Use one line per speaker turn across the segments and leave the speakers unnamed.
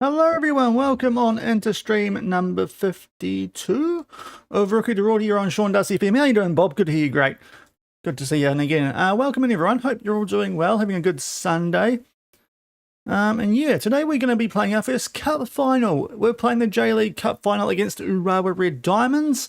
Hello everyone, welcome on into stream number 52 of Rookie to Raw. You're on Shaun Does FM. How you doing, Bob? Good to hear you, great. Good to see you. And again, welcome in everyone. Hope you're all doing well, having a good Sunday. And yeah, today we're going to be playing our first Cup final. We're playing the J-League Cup final against Urawa Red Diamonds.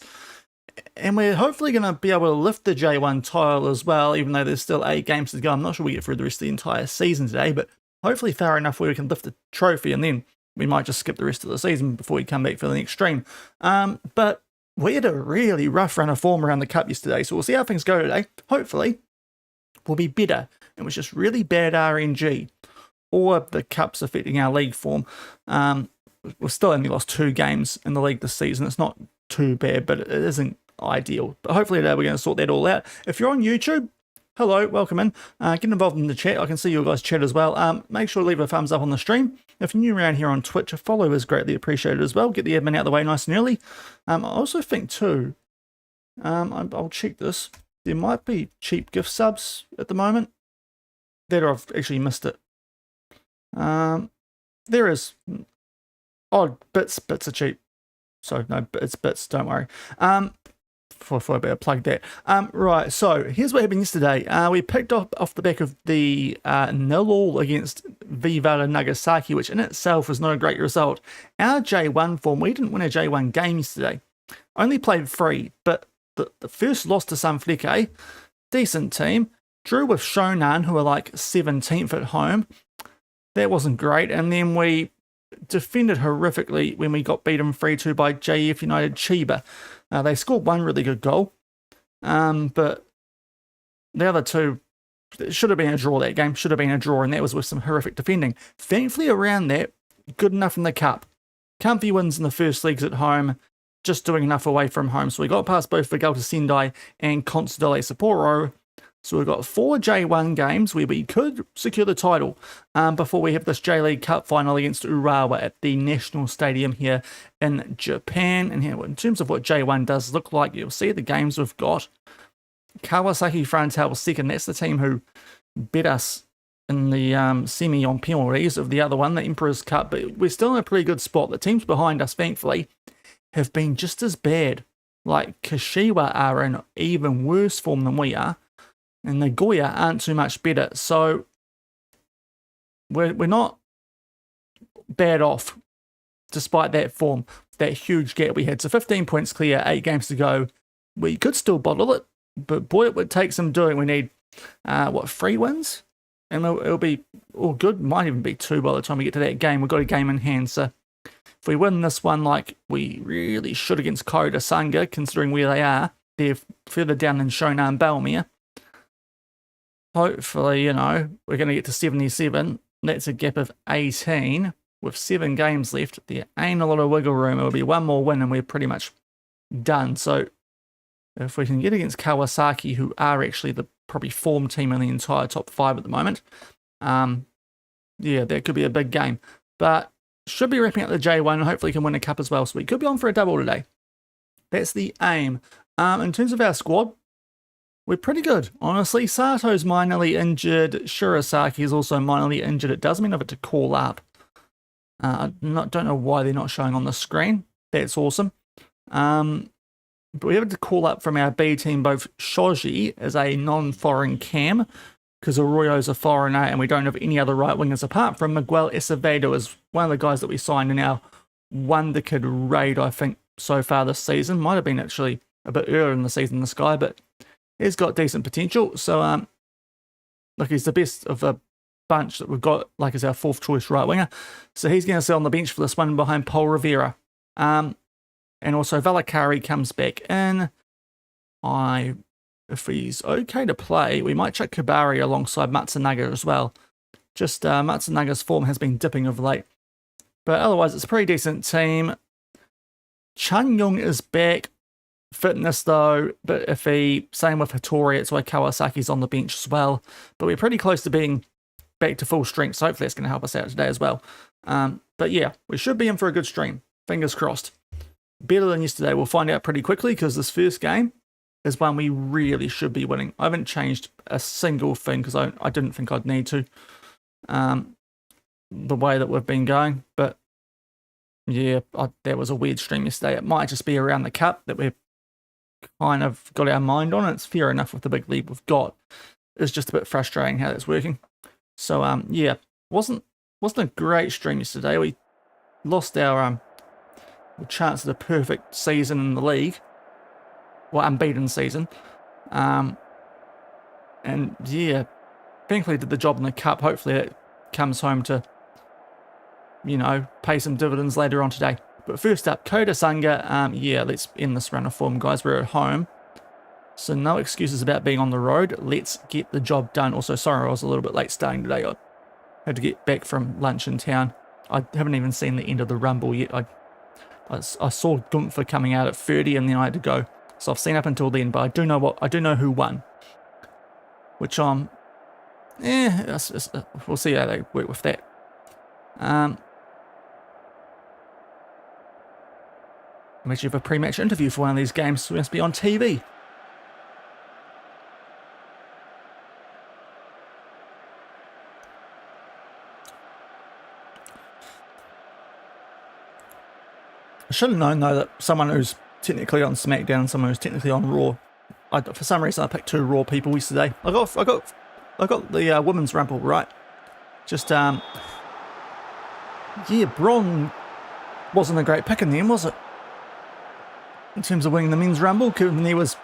And we're hopefully going to be able to lift the J1 title as well, even though there's still 8 games to go. I'm not sure we get through the rest of the entire season today, but hopefully far enough where we can lift the trophy, and then we might just skip the rest of the season before we come back for the next stream. But we had a really rough run of form around the Cup yesterday, so we'll see how things go today. Hopefully, we'll be better. It was just really bad RNG, or the Cup's affecting our league form. We've still only lost 2 games in the league this season. It's not too bad, but it isn't ideal. But hopefully today we're going to sort that all out. If you're on YouTube, hello, welcome in. Get involved in the chat. I can see you guys chat as well. Make sure to leave a thumbs up on the stream. If you're new around here on Twitch, a follow is greatly appreciated as well. Get the admin out of the way nice and early. I also think too, I'll check this. There might be cheap gift subs at the moment. That or I've actually missed it. There is. Oh, bits are cheap. So no, it's bits, don't worry. Before I better plug that. Right, so here's what happened yesterday. We picked up off the back of the 0-0 against Viva Nagasaki, which in itself was not a great result. Our J1 form, we didn't win a J1 game yesterday. Only played 3, but the first loss to Sunfleck, decent team. Drew with Shaun, who are like 17th at home. That wasn't great. And then we defended horrifically when we got beaten 3-2 by JF United Chiba. They scored 1 really good goal, but the other 2, it should have been a draw. That game should have been a draw, and that was with some horrific defending. Thankfully, around that, good enough in the Cup. Comfy wins in the first legs at home, just doing enough away from home. So we got past both Vigalta Sendai and Constantile Sapporo. So we've got 4 J1 games where we could secure the title before we have this J-League Cup final against Urawa at the National Stadium here in Japan. And here, in terms of what J1 does look like, you'll see the games we've got. Kawasaki Frontale was second. That's the team who beat us in the semi on penalties of the other one, the Emperor's Cup. But we're still in a pretty good spot. The teams behind us, thankfully, have been just as bad. Like Kashiwa are in even worse form than we are. And the Goya aren't too much better. So we're not bad off despite that form, that huge gap we had. So 15 points clear, 8 games to go. We could still bottle it, but boy, it would take some doing. We need, 3 wins? And it'll be all good. Might even be 2 by the time we get to that game. We've got a game in hand. So if we win this one like we really should against Koda Sanga, considering where they are, they're further down than Shonan Balmere. Hopefully, we're going to get to 77. That's a gap of 18 with 7 games left. There ain't a lot of wiggle room. It'll be 1 more win and we're pretty much done. So if we can get against Kawasaki, who are actually the probably form team in the entire top 5 at the moment, yeah, that could be a big game. But should be wrapping up the J1 and hopefully can win a cup as well. So we could be on for a double today. That's the aim. In terms of our squad, we're pretty good, honestly. Sato's minorly injured. Shirasaki is also minorly injured. It does mean of it to call up. I don't know why they're not showing on the screen. That's awesome. But we have to call up from our B team both Shoji as a non-foreign cam, because Arroyo's a foreigner, and we don't have any other right wingers apart from Miguel Acevedo as one of the guys that we signed in our Wonder Kid raid, I think, so far this season. Might have been actually a bit earlier in the season, this guy, but he's got decent potential. So, look, he's the best of the bunch that we've got, like, as our 4th choice right winger. So he's going to sit on the bench for this one behind Paul Rivera. And also Valakari comes back in. If he's okay to play, we might chuck Kabari alongside Matsunaga as well. Just Matsunaga's form has been dipping of late. But otherwise, it's a pretty decent team. Chanyong is back. Fitness though, but same with Hattori, it's why Kawasaki's on the bench as well. But we're pretty close to being back to full strength, so hopefully that's going to help us out today as well. But yeah, we should be in for a good stream. Fingers crossed. Better than yesterday, we'll find out pretty quickly, because this first game is one we really should be winning. I haven't changed a single thing, because I didn't think I'd need to, the way that we've been going. But Yeah, there was a weird stream yesterday. It might just be around the cup that we've kind of got our mind on. It's fair enough with the big lead we've got. It's just a bit frustrating how that's working. So yeah, wasn't a great stream yesterday. We lost our chance at a perfect season in the league, well, unbeaten season. And yeah, thankfully did the job in the cup. Hopefully it comes home to, you know, pay some dividends later on today. But first up, Koda Sanga. Yeah, let's end this run of form, guys. We're at home, so no excuses about being on the road. Let's get the job done. Also, sorry I was a little bit late starting today. I had to get back from lunch in town. I haven't even seen the end of the rumble yet. I saw Gunther coming out at 30 and then I had to go. So I've seen up until then, but I do know who won. Which we'll see how they work with that. We actually have a pre-match interview for one of these games, so it must be on TV. I should have known though that someone who's technically on SmackDown and someone who's technically on Raw. For some reason I picked two Raw people yesterday. I got the women's rumble right. Just yeah, Braun wasn't a great pick in the end, was it? In terms of winning the men's rumble, given he was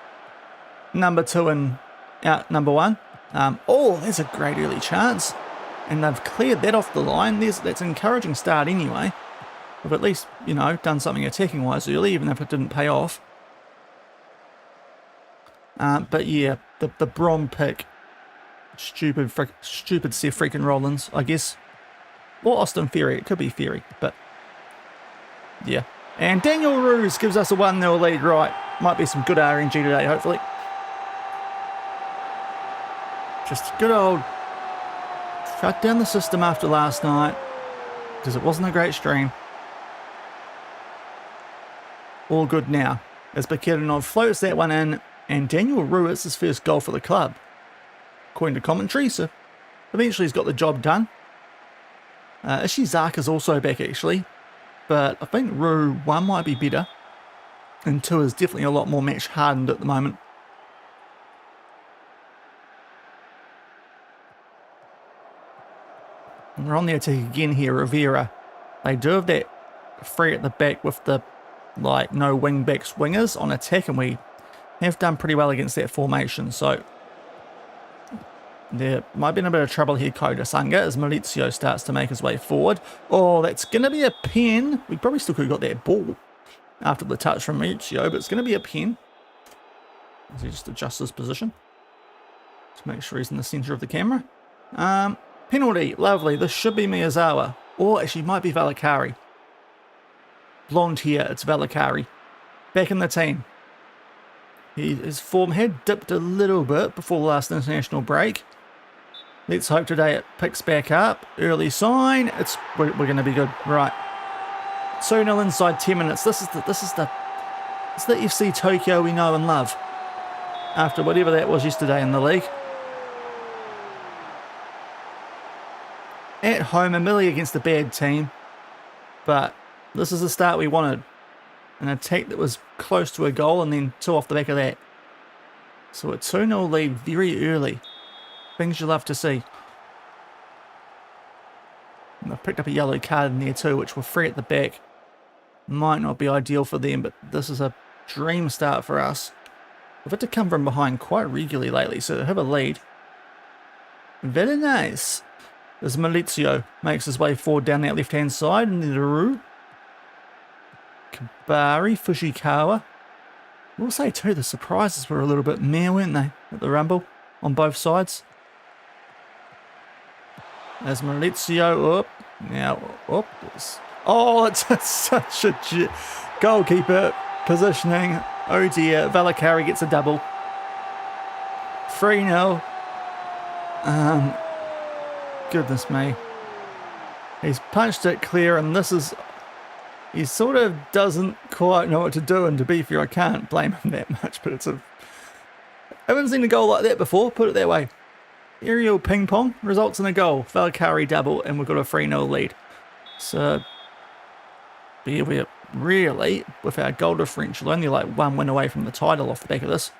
number 2 and out number 1. Oh, there's a great early chance, and they've cleared that off the line. That's an encouraging start anyway. We've at least, you know, done something attacking wise early, even if it didn't pay off. But yeah, the Braun pick, stupid Seth freaking Rollins, I guess, or Austin Theory. It could be Theory, but yeah. And Daniel Ruse gives us a 1-0 lead, right. Might be some good RNG today, hopefully. Just good old shut down the system after last night, because it wasn't a great stream. All good now, as Bakirinov floats that one in, and Daniel Rue is his first goal for the club, according to commentary, so eventually he's got the job done. Ishizaka's also back, actually. But I think Rue 1 might be better, and 2 is definitely a lot more match hardened at the moment. And we're on the attack again here, Rivera. They do have that free at the back with the, like, no wing backs wingers on attack, and we have done pretty well against that formation, so there might be in a bit of trouble here, Koda Sanga, as Maurizio starts to make his way forward. Oh, that's going to be a pen. We probably still could have got that ball after the touch from Maurizio, but it's going to be a pen. As he just adjusts his position to make sure he's in the centre of the camera. Penalty, lovely. This should be Miyazawa, or actually might be Valakari. Blonde here, it's Valakari. Back in the team. His form had dipped a little bit before the last international break. Let's hope today it picks back up. Early sign. We're going to be good. Right. 2-0 inside 10 minutes. This is the FC Tokyo we know and love. After whatever that was yesterday in the league. At home, Amelie against a bad team. But this is the start we wanted. An attack that was close to a goal and then 2 off the back of that. So a 2-0 lead very early. Things you love to see. And they've picked up a yellow card in there too, which were free at the back. Might not be ideal for them, but this is a dream start for us. We've had to come from behind quite regularly lately, so they have a lead. Very nice. As Maurizio makes his way forward down that left-hand side, and then Rue. Kabari, Fushikawa. We'll say too, the surprises were a little bit meh, weren't they, at the Rumble on both sides. As Maurizio up. Now, up. Oh, it's such a goalkeeper positioning. Oh dear, Valakari gets a double. 3-0. Goodness me. He's punched it clear, and this is... He sort of doesn't quite know what to do, and to be fair, I can't blame him that much, but it's a... I haven't seen a goal like that before, put it that way. Aerial ping pong results in a goal. Valkyrie double, and we've got a 3-0 lead. So, But yeah, we're really, with our goal differential, only like 1 win away from the title off the back of this.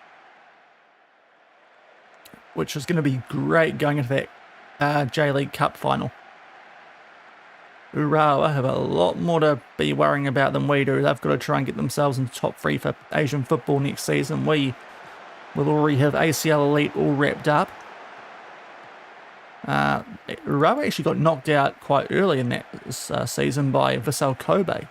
Which is going to be great going into that J-League Cup final. Urawa have a lot more to be worrying about than we do. They've got to try and get themselves into top 3 for Asian football next season. We will already have ACL Elite all wrapped up. Urawa actually got knocked out quite early in that season by Vissel Kobe,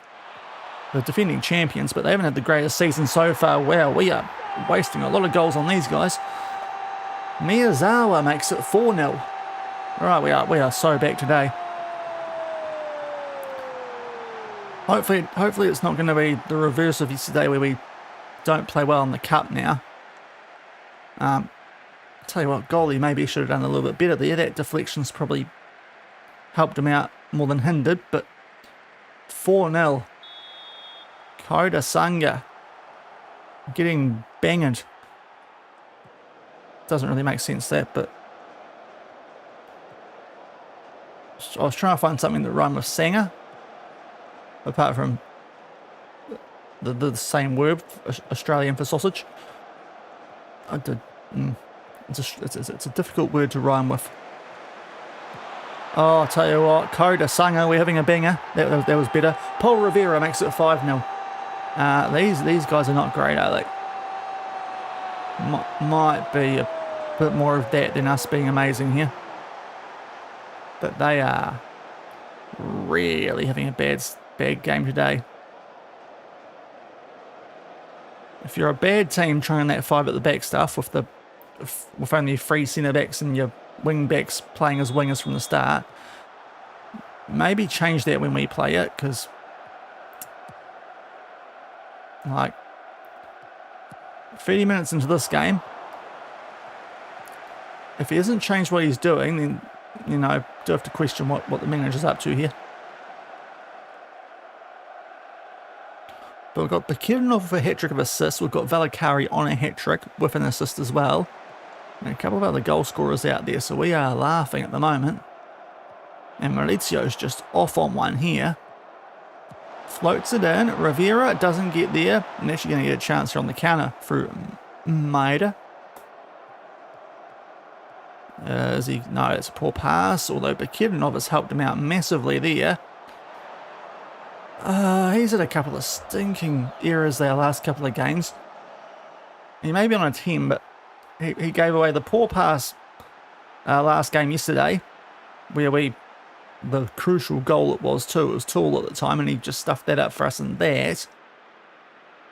the defending champions, but they haven't had the greatest season so far. Wow, we are wasting a lot of goals on these guys. Miyazawa makes it 4-0. Alright, we are so back today. Hopefully it's not going to be the reverse of yesterday where we don't play well in the cup now. I'll tell you what, goalie maybe should have done a little bit better there. That deflection's probably helped him out more than hindered, but 4-0. Koda Sanga getting banged. Doesn't really make sense that, but I was trying to find something that rhymed with Sanger, apart from the same word, Australian for sausage. It's a difficult word to rhyme with. Oh, I'll tell you what, Koda Sanga, we're having a banger. That was better. Paul Rivera makes it 5-0. These guys are not great, are they? Might be a bit more of that than us being amazing here. But they are really having a bad game today. If you're a bad team trying that 5 at the back stuff with only 3 centre backs and your wing backs playing as wingers from the start, maybe change that when we play it, because like 30 minutes into this game, if he hasn't changed what he's doing, then, you know, do have to question what the manager's up to here. But we've got Bakirinov with a hat-trick of assists. We've got Valakari on a hat-trick with an assist as well. And a couple of other goal scorers out there, so we are laughing at the moment. And Maurizio's just off on one here. Floats it in. Rivera doesn't get there. And actually going to get a chance here on the counter through Maeda. No, it's a poor pass, although Bakirinov has helped him out massively there. He's had a couple of stinking errors there last couple of games. He may be on a 10, but he gave away the poor pass last game yesterday, where the crucial goal it was too. It was Tool at the time, and he just stuffed that up for us in that.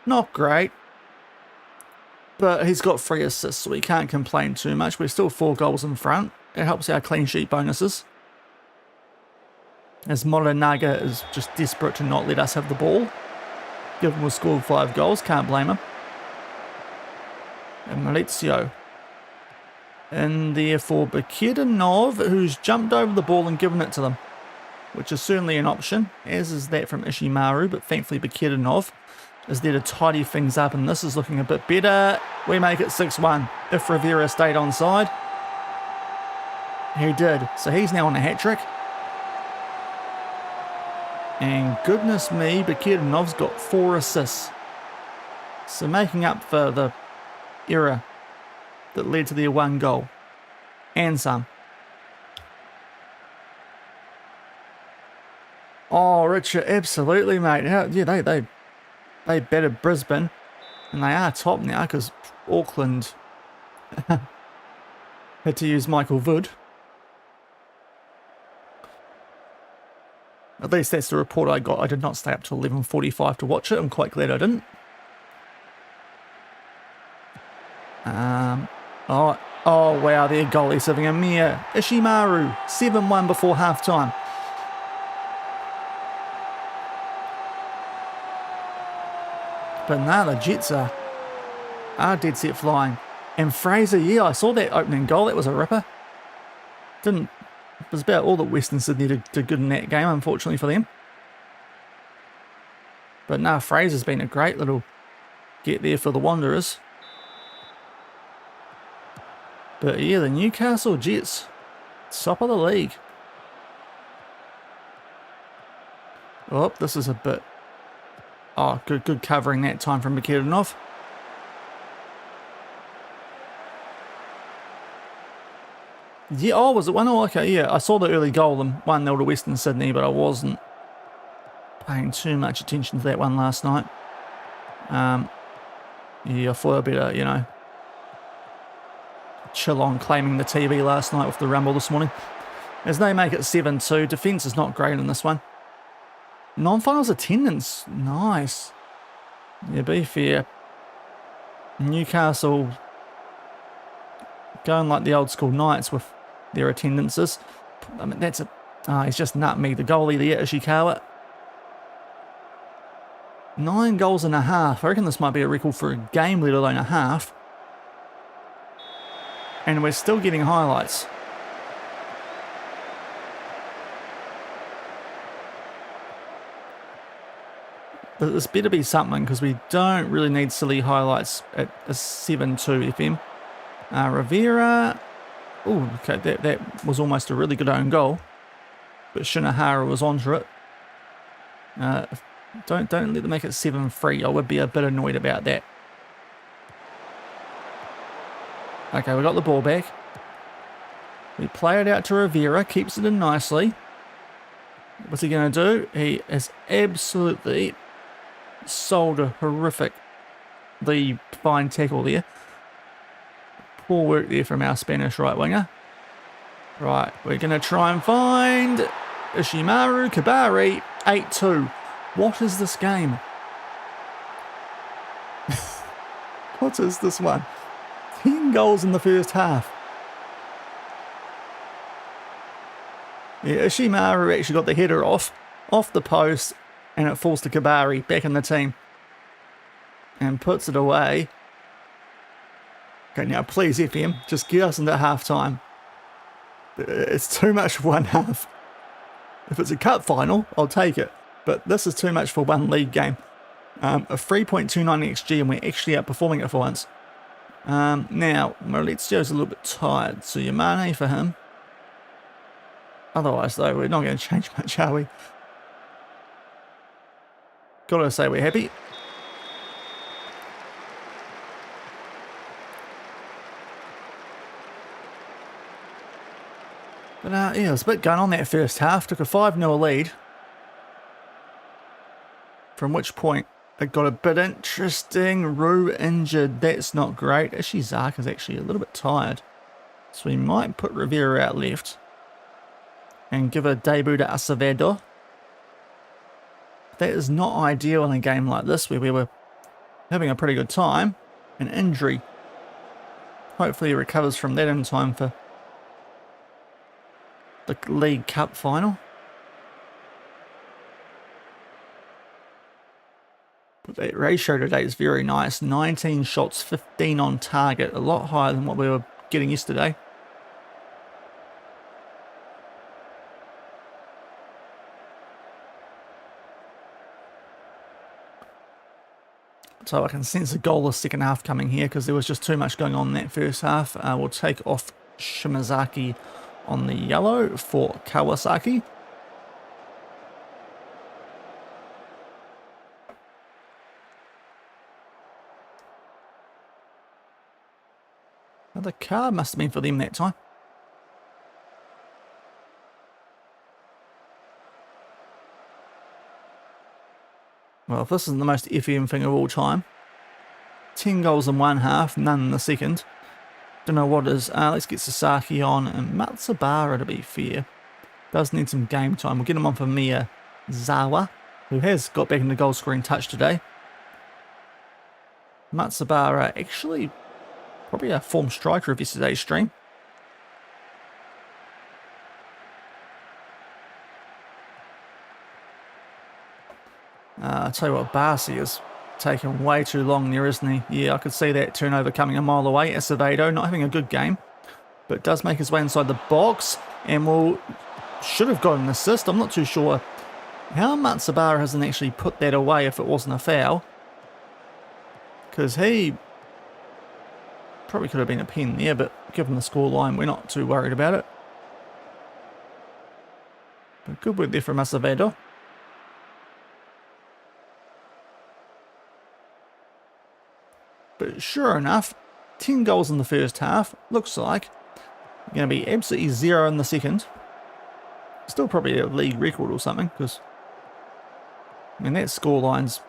Not great. But he's got 3 assists, so we can't complain too much. We're still 4 goals in front. It helps our clean sheet bonuses. As Morinaga is just desperate to not let us have the ball. Given we've scored 5 goals, can't blame him. And Maurizio. And therefore Bakirinov, who's jumped over the ball and given it to them, which is certainly an option, as is that from Ishimaru, but thankfully Bakirinov is there to tidy things up, and this is looking a bit better. We make it 6-1 if Rivera stayed onside. He did, so he's now on a hat-trick. And goodness me, Bakirinov's got 4 assists. So making up for the error that led to their 1 goal. And some. Oh, Richard, absolutely, mate. Yeah, they battered Brisbane, and they are top now because Auckland had to use Michael Wood. At least that's the report I got. I did not stay up till 11:45 to watch it. I'm quite glad I didn't. Oh wow, their goalie's having a mere Ishimaru, 7-1 before half-time. But now the Jets are dead set flying. And Fraser, yeah, I saw that opening goal. That was a ripper. It was about all that Western Sydney did good in that game, unfortunately for them. But now Fraser's been a great little get there for the Wanderers. But yeah, the Newcastle Jets, top of the league. Oh, this is a bit Oh, good covering that time from Mikitinov. Yeah, oh, was it 1-0? Okay, yeah. I saw the early goal and 1-0 to Western Sydney, but I wasn't paying too much attention to that one last night. Yeah, I thought I'd better, you know, chill on claiming the TV last night with the rumble this morning. As they make it 7-2, defence is not great in this one. Non-finals attendance, nice. Yeah, be fair. Newcastle going like the old school Knights with their attendances. I mean, that's a... he's just nutmegged the goalie there, Ishikawa. 9 goals and a half. I reckon this might be a record for a game, let alone a half. And we're still getting highlights. This better be something, because we don't really need silly highlights at a 7-2 FM. Rivera. Oh, okay, that was almost a really good own goal. But Shinohara was onto it. Don't let them make it 7-3. I would be a bit annoyed about that. Okay, we got the ball back. We play it out to Rivera, keeps it in nicely. What's he going to do? He is absolutely sold a horrifically fine tackle there. Poor work there from our Spanish right winger. Right, we're going to try and find Ishimaru Kabari, 8-2. What is this game? What is this one? 10 goals in the first half. Yeah, Ishimaru actually got the header off the post, and it falls to Kabari, back in the team. And puts it away. Okay, now please, FM, just get us into half-time. It's too much for one half. If it's a cup final, I'll take it. But this is too much for one league game. A 3.29 XG, and we're actually outperforming it for once. Now, Maurizio's a little bit tired, so Yamane for him. Otherwise, though, we're not going to change much, are we? Gotta say we're happy. But, yeah, there's a bit going on that first half. Took a 5-0 lead. From which point, it got a bit interesting. Rue injured. That's not great. Ishizaka's actually a little bit tired. So we might put Rivera out left. And give a debut to Acevedo. That is not ideal in a game like this, where we were having a pretty good time. An injury. Hopefully he recovers from that in time for the League Cup final. But that ratio today is very nice. 19 shots, 15 on target. A lot higher than what we were getting yesterday. So I can sense a goalless second half coming here, because there was just too much going on in that first half. We'll take off Shimazaki on the yellow for Kawasaki. The card must have been for them that time. Well, if this is the most FM thing of all time. 10 goals in one half, none in the second. Don't know what it is. Let's get Sasaki on. And Matsubara, to be fair, does need some game time. We'll get him on for Miyazawa, who has got back into goal scoring touch today. Matsubara, actually, probably a form striker of yesterday's stream. I'll tell you what, Barsi is taking way too long there, isn't he? Yeah, I could see that turnover coming a mile away. Acevedo not having a good game, but does make his way inside the box, and should have got an assist. I'm not too sure how Matsubara hasn't actually put that away if it wasn't a foul, because he probably could have been a pen there, but given the scoreline, we're not too worried about it. But good work there from Acevedo. But sure enough, 10 goals in the first half. Looks like going to be absolutely 0 in the second. Still probably a league record or something, because I mean that scoreline's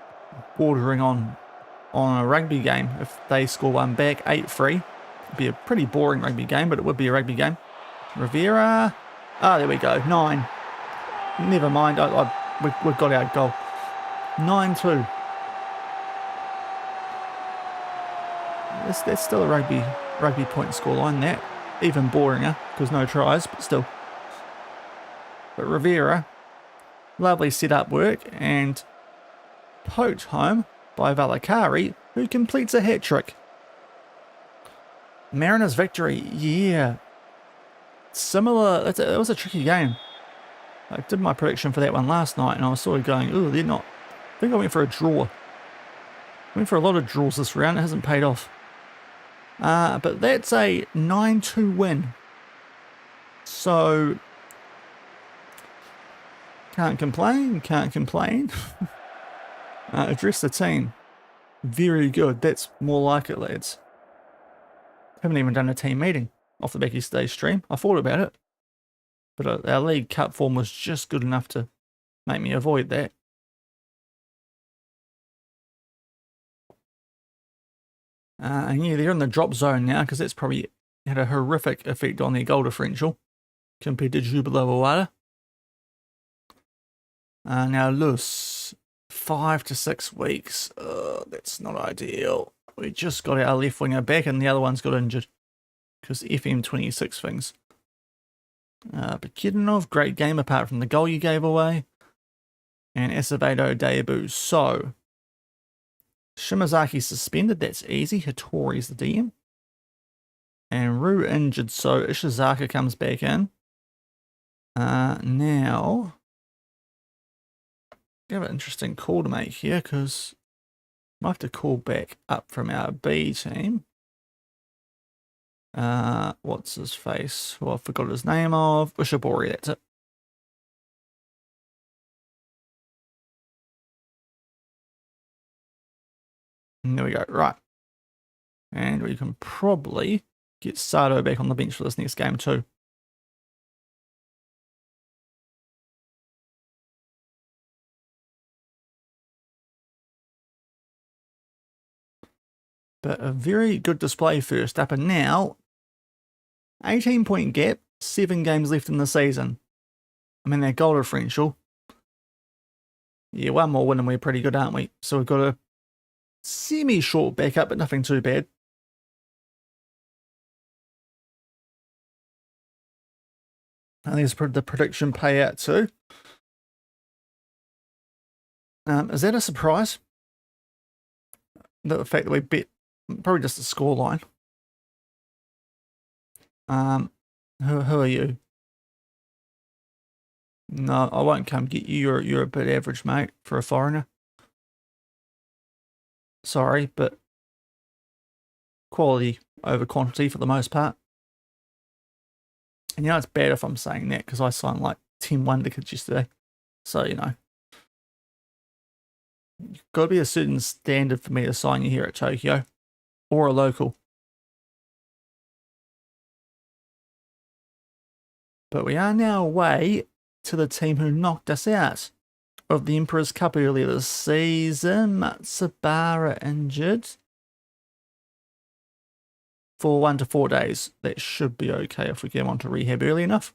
bordering on a rugby game. If they score one back, 8-3, it'd be a pretty boring rugby game, but it would be a rugby game. Rivera, there we go, 9. Never mind, we got our goal. 9-2. That's still a rugby point scoreline. That even boringer because no tries, but still. But Rivera, lovely set-up work and poked home by Valakari, who completes a hat-trick. Mariners victory, yeah. Similar, it was a tricky game. I did my prediction for that one last night and I was sort of going, oh, they're not. I think I went for a draw. I went for a lot of draws this round, it hasn't paid off. But that's a 9-2 win. So, can't complain. Address the team. Very good. That's more like it, lads. Haven't even done a team meeting off the back of today's stream. I thought about it. But our League Cup form was just good enough to make me avoid that. And yeah, they're in the drop zone now because that's probably had a horrific effect on their goal differential compared to Jubilo Awada. Now Luz, 5 to 6 weeks. That's not ideal. We just got our left winger back and the other one's got injured because FM26 things. Bakidinov, great game apart from the goal you gave away. And Acevedo debut. So, Shimazaki suspended, that's easy. Hattori's the DM. And Rue injured, so Ishizaka comes back in. Now, we have an interesting call to make here because I might have to call back up from our B team. What's his face? Well, I forgot his name of. Ushibori, that's it. And there we go, right. And we can probably get Sato back on the bench for this next game too. But a very good display first up, and now 18-point gap, 7 games left in the season. I mean, that goal differential. Yeah, one more win and we're pretty good, aren't we? So we've got a semi-short backup, but nothing too bad. And there's the prediction payout too. Is that a surprise? The fact that we bet, probably just the score line. Who are you? No, I won't come get you. You're a bit average, mate, for a foreigner. Sorry, but quality over quantity for the most part. And you know, it's bad if I'm saying that because I signed like 10 wonder kids yesterday. So, you know, you've got to be a certain standard for me to sign you here at Tokyo or a local. But we are now away to the team who knocked us out of the Emperor's Cup earlier this season. Matsubara injured for 1 to 4 days. That should be okay if we get him onto rehab early enough.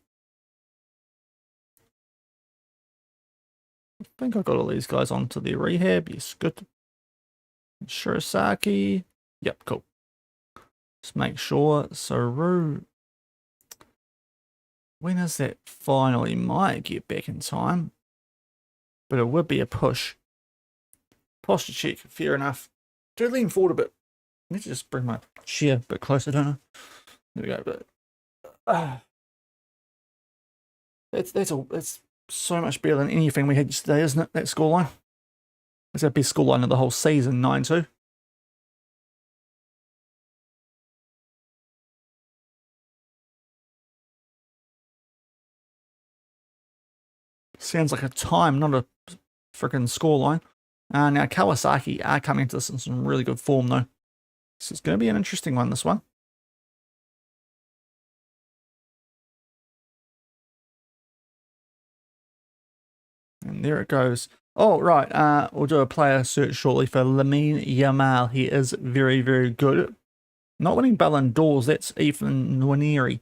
I think I got all these guys onto their rehab. Yes, good. Shirisaki. Yep, cool. Just make sure. Saru. When is that final? He might get back in time. But it would be a push. Posture check. Fair enough. Do lean forward a bit. Let me just bring my chair a bit closer, don't I? There we go. But that's so much better than anything we had yesterday, isn't it? That scoreline. It's our best scoreline of the whole season, 9-2. Sounds like a time, not a freaking scoreline. Now Kawasaki are coming into this in some really good form though. This is going to be an interesting one, this one. And there it goes. Oh, right. We'll do a player search shortly for Lamine Yamal. He is very, very good. Not winning Ballon d'Ors, that's Ethan Nwaneri.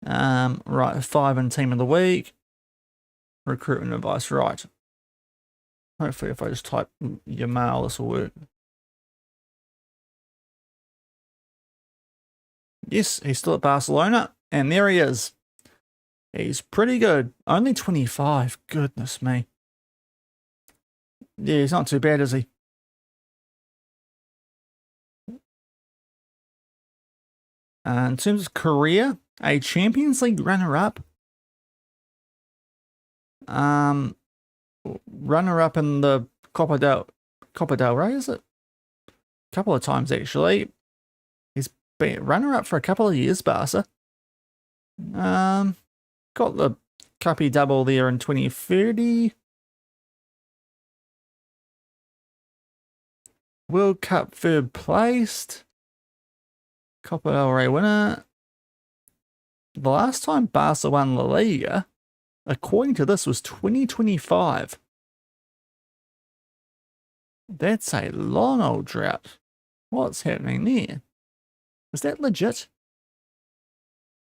Right, 5 in Team of the Week. Recruitment advice, right. Hopefully if I just type Yamal, this will work. Yes, he's still at Barcelona, and there he is. He's pretty good. Only 25, goodness me. Yeah, he's not too bad, is he? In terms of career, a Champions League runner-up. Runner-up in the Copa del Rey, is it? A couple of times, actually. He's been runner-up for a couple of years, Barca. Got the Cuppy double there in 2030. World Cup third placed. Copa del Rey winner. The last time Barca won La Liga, according to this, was 2025. That's a long old drought. What's happening there? Is that legit?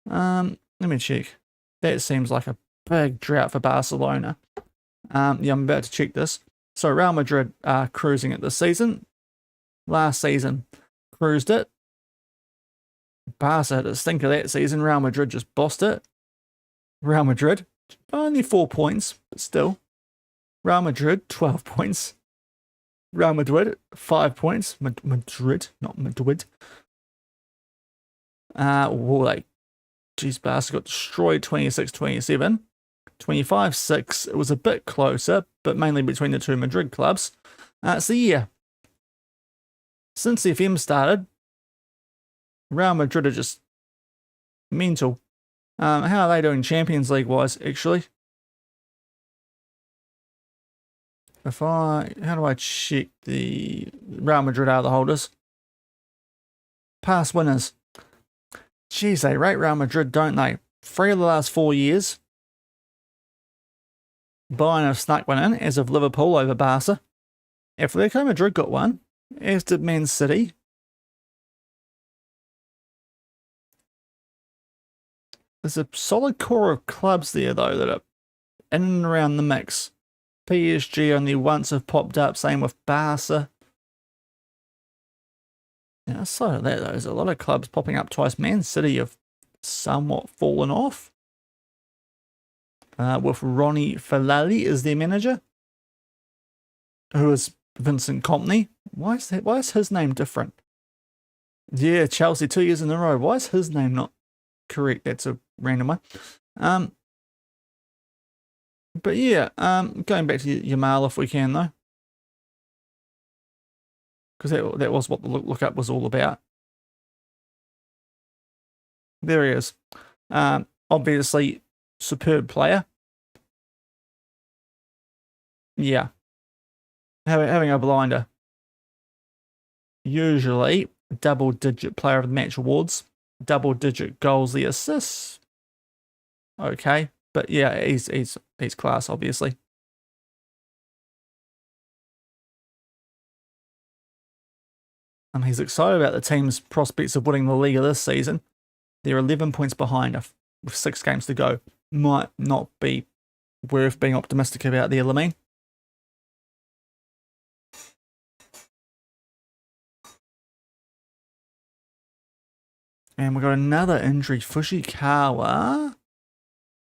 Let me check. That seems like a big drought for Barcelona. Yeah, I'm about to check this. So Real Madrid are cruising it this season. Last season, cruised it. Barca had a stinker that season. Real Madrid just bossed it. Real Madrid, only 4 points, but still. Real Madrid, 12 points. Real Madrid, 5 points. Madrid, not Madrid. Geez, Barca got destroyed 26-27. 25-6, it was a bit closer, but mainly between the two Madrid clubs. So yeah, since the FM started, Real Madrid are just mental. How are they doing Champions League wise, actually? How do I check the Real Madrid are the holders? Past winners. Geez, they rate Real Madrid, don't they? 3 of the last 4 years. Bayern have snuck one in, as of Liverpool over Barca. Atletico Madrid got one, as did Man City. There's a solid core of clubs there, though, that are in and around the mix. PSG only once have popped up, same with Barca. Outside of that, though, there's a lot of clubs popping up twice. Man City have somewhat fallen off. With Ronnie Falali as their manager, who is Vincent Kompany. Why is his name different? Yeah, Chelsea 2 years in a row. Why is his name not correct? That's a random one. But yeah, going back to Yamal if we can, though, because that was what the lookup was all about. There he is. Obviously, superb player. Yeah. Having a blinder. Usually, double-digit player of the match awards. Double-digit goals, the assists. Okay. But yeah, he's class, obviously. And he's excited about the team's prospects of winning the Liga this season. They're 11 points behind with 6 games to go. Might not be worth being optimistic about there, Lamine. And we've got another injury, Fushikawa.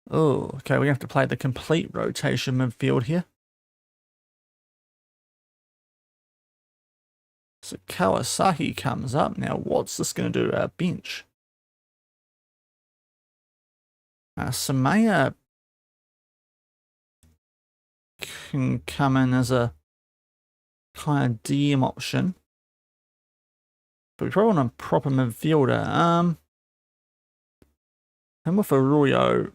Oh, okay, we have to play the complete rotation midfield here. So Kawasaki comes up. Now, what's this going to do to our bench? Samaya can come in as a kind of DM option. But we probably want a proper midfielder. Him with Arroyo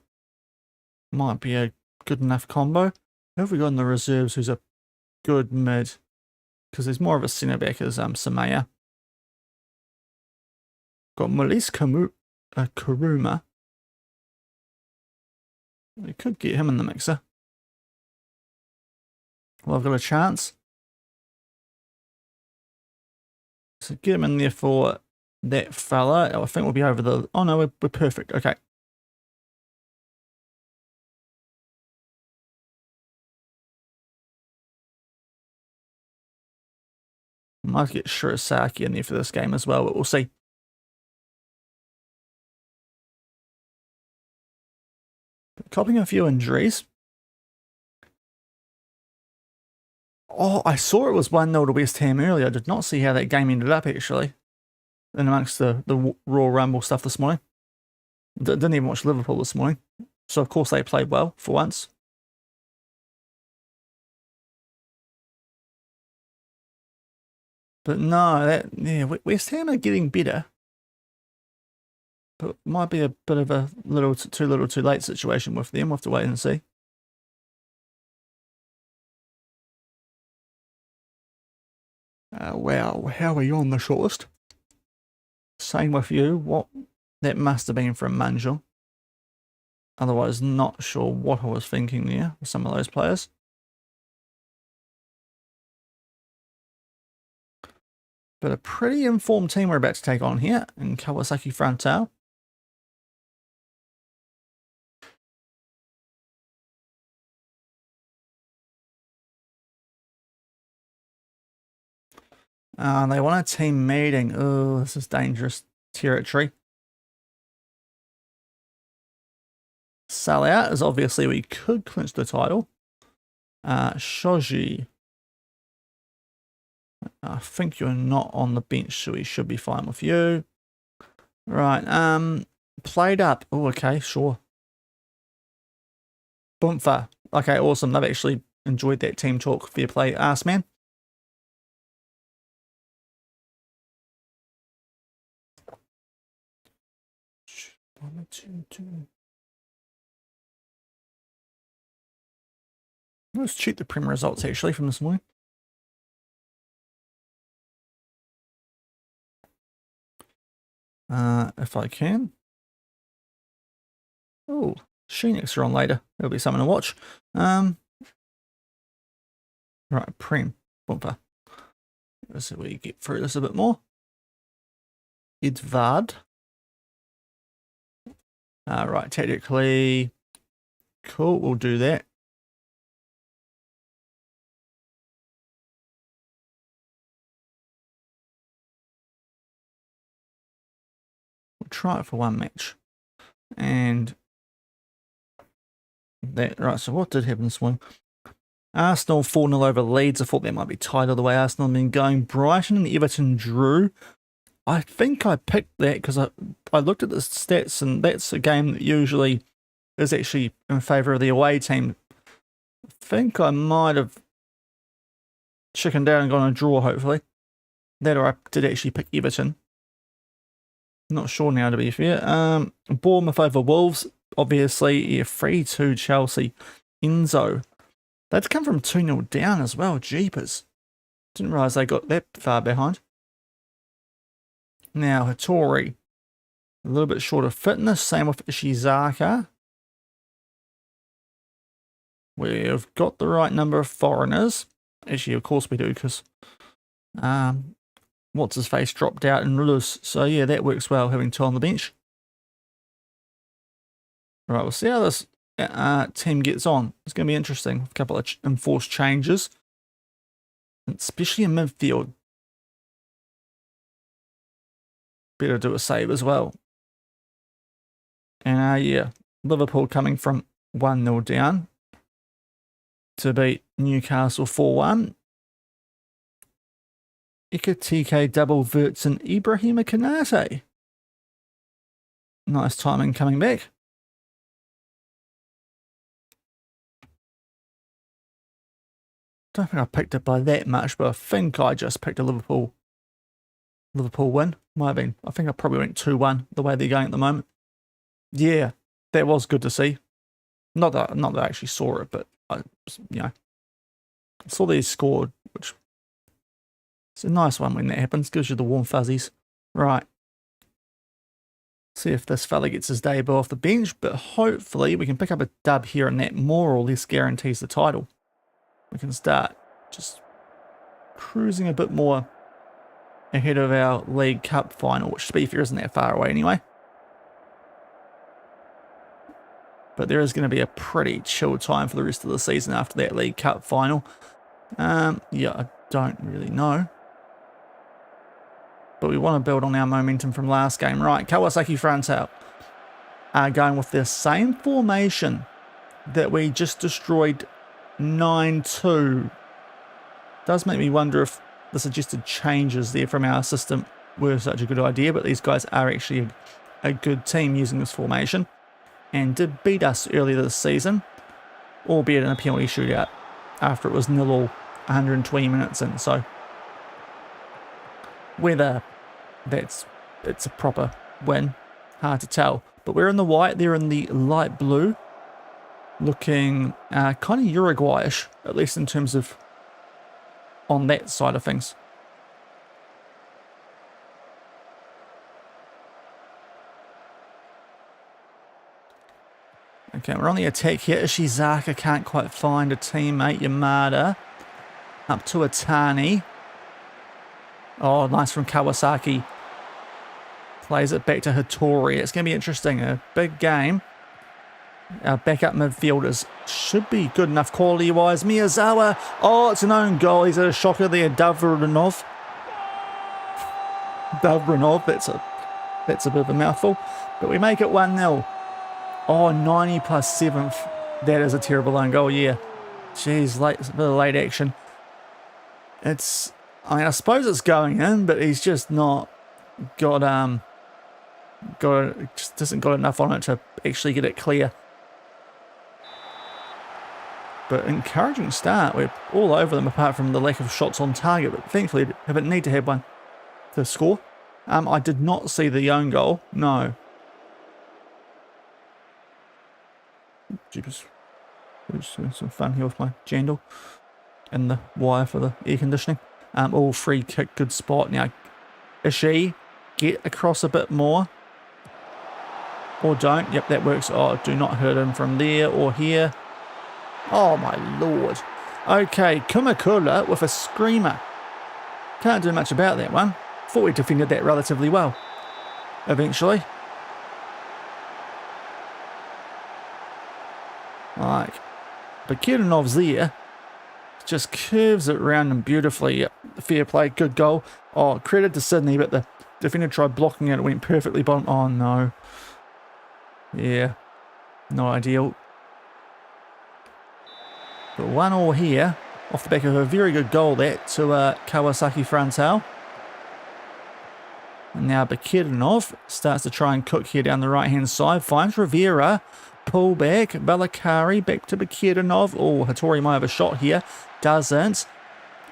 might be a good enough combo. Who have we got in the reserves who's a good mid? because there's more of a centre back as Samaya. Got Melis Kuruma. We could get him in the mixer. Well, I've got a chance. So get him in there for that fella. I think we'll be over the... Oh, no, we're perfect. Okay. Might get Shirasaki in there for this game as well, but we'll see. Copying a few injuries. Oh, I saw it was 1-0 to West Ham earlier. I did not see how that game ended up, actually. In amongst the Royal Rumble stuff this morning. Didn't even watch Liverpool this morning. So, of course, they played well for once. But no, yeah, West Ham are getting better. But might be a bit of a little too late situation with them. We'll have to wait and see. Wow, how are you on the shortlist? Same with you. What? That must have been from Manjul. Otherwise, not sure what I was thinking there with some of those players. But a pretty informed team we're about to take on here in Kawasaki Frontale. They want a team meeting. Oh, this is dangerous territory. Sell out is obviously we could clinch the title. Shoji. I think you're not on the bench, so we should be fine with you. Right, played up. Oh, okay, sure. Boomfa. Okay, awesome. They've actually enjoyed that team talk. Fair play, ass man. Let's check the Prem results actually from this morning. If I can. Oh, Sheenix are on later. There'll be something to watch. Right, Prem. Bumper. Let's see if we get through this a bit more. Edvard. Right, technically. Cool, we'll do that. We'll try it for one match. And that, right, so what did happen this morning? Arsenal 4-0 over Leeds. I thought that might be tight all the way Arsenal have been going. Brighton and Everton drew. I think I picked that because I looked at the stats, and that's a game that usually is actually in favour of the away team. I think I might have chickened down and gone a draw, hopefully. That or I did actually pick Everton. Not sure now, to be fair. Bournemouth over Wolves. Obviously, yeah, 3-2 Chelsea. Enzo. They'd come from 2-0 down as well. Jeepers. Didn't realise they got that far behind. Now, Hattori. A little bit short of fitness. Same with Ishizaka. We've got the right number of foreigners. Actually, of course we do, because what's his face dropped out in Rulus. So yeah, that works well, having two on the bench. Right, we'll see how this team gets on. It's going to be interesting. A couple of enforced changes, especially in midfield. Better do a save as well. And yeah, Liverpool coming from 1-0 down to beat Newcastle 4-1. Ekatike double Verts and Ibrahima Kanate. Nice timing coming back. Don't think I picked it by that much, but I think I just picked a Liverpool win. Might have been. I think I probably went 2-1 the way they're going at the moment. Yeah, that was good to see. Not that I actually saw it, but I saw they scored, which It's a nice one when that happens. Gives you the warm fuzzies. Right. See if this fella gets his debut off the bench, but hopefully we can pick up a dub here, and that more or less guarantees the title. We can start just cruising a bit more ahead of our League Cup final, which, to be fair, isn't that far away anyway. But there is going to be a pretty chill time for the rest of the season after that League Cup final. Yeah, I don't really know. But we want to build on our momentum from last game. Right, Kawasaki Frontale are going with the same formation that we just destroyed 9-2. Does make me wonder if the suggested changes there from our system were such a good idea, but these guys are actually a good team using this formation and did beat us earlier this season, albeit in a penalty shootout after it was 0-0 120 minutes in. So whether it's a proper win, hard to tell. But we're in the white, they're in the light blue, looking kind of Uruguayish, at least in terms of on that side of things. Okay, we're on the attack here. Ishizaka can't quite find a teammate. Yamada up to Atani. Oh, nice from Kawasaki. Plays it back to Hattori. It's going to be interesting. A big game. Our backup midfielders should be good enough quality-wise. Miyazawa. Oh, it's an own goal. He's a shocker there. Davronov. That's a bit of a mouthful. But we make it 1-0. Oh, 90 plus 7th. That is a terrible own goal, yeah. Jeez, a bit of late action. I mean, I suppose it's going in, but he's just not just hasn't got enough on it to actually get it clear. But encouraging start. We're all over them apart from the lack of shots on target, but thankfully haven't need to have one to score. I did not see the own goal. No. Jeepers. Just doing some fun here with my jandal and the wire for the air conditioning. All free kick, good spot. Now, Ishii, get across a bit more. Or don't. Yep, that works. Oh, do not hurt him from there or here. Oh, my lord. Okay, Kumakura with a screamer. Can't do much about that one. Thought we defended that relatively well. Eventually. Like, Bakiranov's there. Just curves it around him beautifully. Yep, fair play, good goal. Oh, credit to Sydney, but the defender tried blocking it. It went perfectly bottom. Oh, no. Yeah, not ideal. But 1-1 here, off the back of a very good goal that to Kawasaki Frontale. And now Bakirinov starts to try and cook here down the right-hand side. Finds Rivera. Pull back. Valakari back to Bakirinov. Oh, Hattori might have a shot here. Doesn't.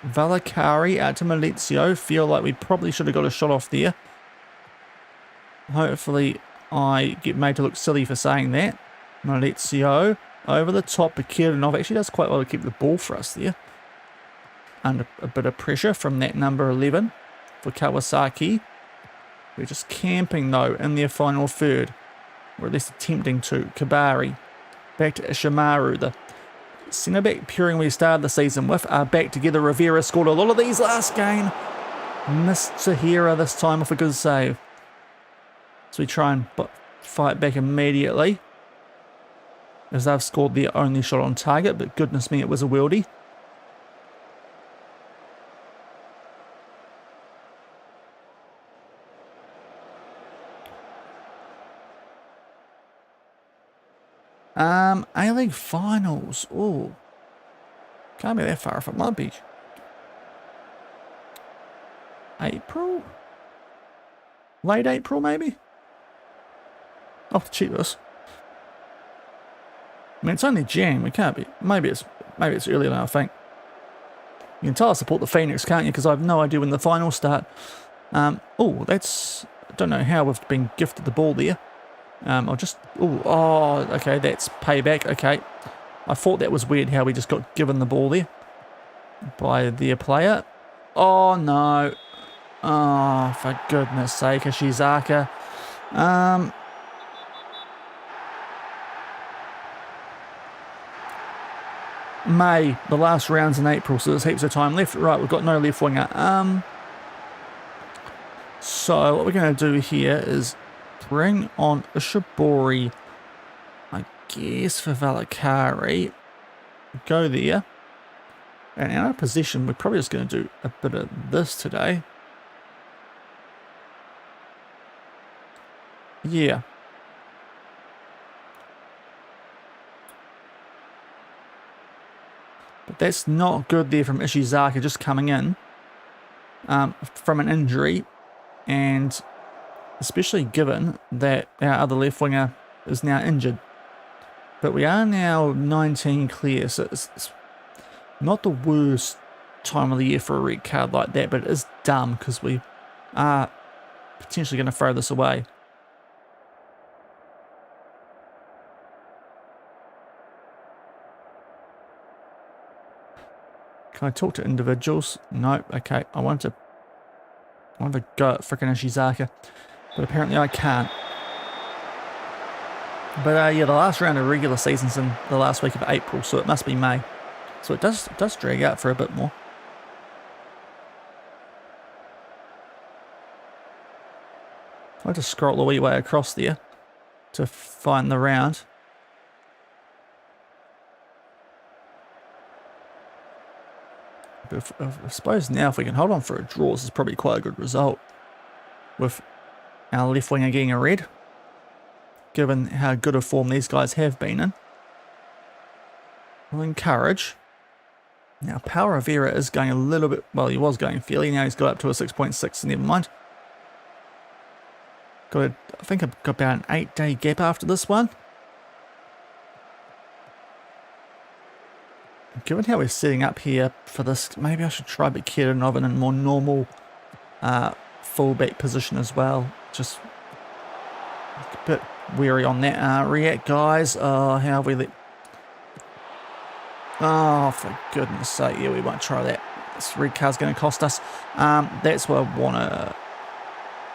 Valakari out to Malizio. Feel like we probably should have got a shot off there. Hopefully I get made to look silly for saying that. Malizio over the top. Bakirinov actually does quite well to keep the ball for us there. Under a bit of pressure from that number 11 for Kawasaki. We're just camping though in their final third. Or at least attempting to. Kabari. Back to Ishimaru. The centre-back pairing we started the season with are back together. Rivera scored a lot of these last game. Missed Tahira this time with a good save. So we try and fight back immediately. As they've scored their only shot on target. But goodness me, it was a worldie. A-League Finals. Oh, can't be that far off. It might be April? Late April, maybe? I'll have to check this. I mean, it's only Jan. We can't be. Maybe it's earlier than I think. You can tell I support the Phoenix, can't you? Because I have no idea when the finals start. Oh, that's... I don't know how we've been gifted the ball there. I'll just... Oh, okay, that's payback. Okay. I thought that was weird how we just got given the ball there by their player. Oh, no. Oh, for goodness sake, Ishizaka. May, the last round's in April, so there's heaps of time left. Right, we've got no left winger. So what we're going to do here is bring on Ishibori, I guess, for Valakari. Go there. And in our position, we're probably just going to do a bit of this today. Yeah. But that's not good there from Ishizaka just coming in from an injury. And especially given that our other left winger is now injured. But we are now 19 clear, so it's not the worst time of the year for a red card like that, but it is dumb because we are potentially going to throw this away. Can I talk to individuals? Nope. Okay, I want to go at frickin' Ishizaka, but apparently I can't. But yeah, the last round of regular season's in the last week of April, so it must be May. So it does drag out for a bit more. I'll just scroll the wee way across there to find the round. But I suppose now if we can hold on for a draw, this is probably quite a good result with our left winger getting a red, given how good a form these guys have been in. We'll encourage. Now, Power Rivera is going a little bit, well, he was going fairly. Now he's got up to a 6.6, so never mind. I think I've got about an 8-day gap after this one. Given how we're setting up here for this, maybe I should try Bekirnov in a more normal fullback position as well. Just a bit weary on that. React, guys. How have we let... Oh, for goodness sake. Yeah, we won't try that. This red card's going to cost us. That's what I want to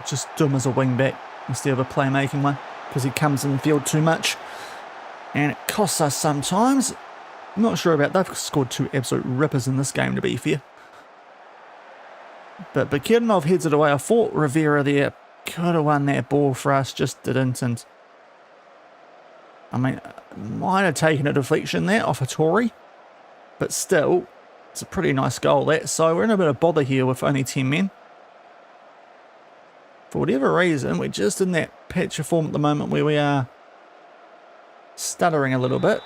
just do him as a wing back instead of a playmaking one, because he comes in the field too much. And it costs us sometimes. I'm not sure about that. They've scored two absolute rippers in this game, to be fair. But Bekirnov heads it away. I thought Rivera there could have won that ball for us, just didn't. And I mean, might have taken a deflection there off a Tory, but still, it's a pretty nice goal there. So we're in a bit of bother here with only 10 men. For whatever reason, we're just in that patch of form at the moment where we are stuttering a little bit.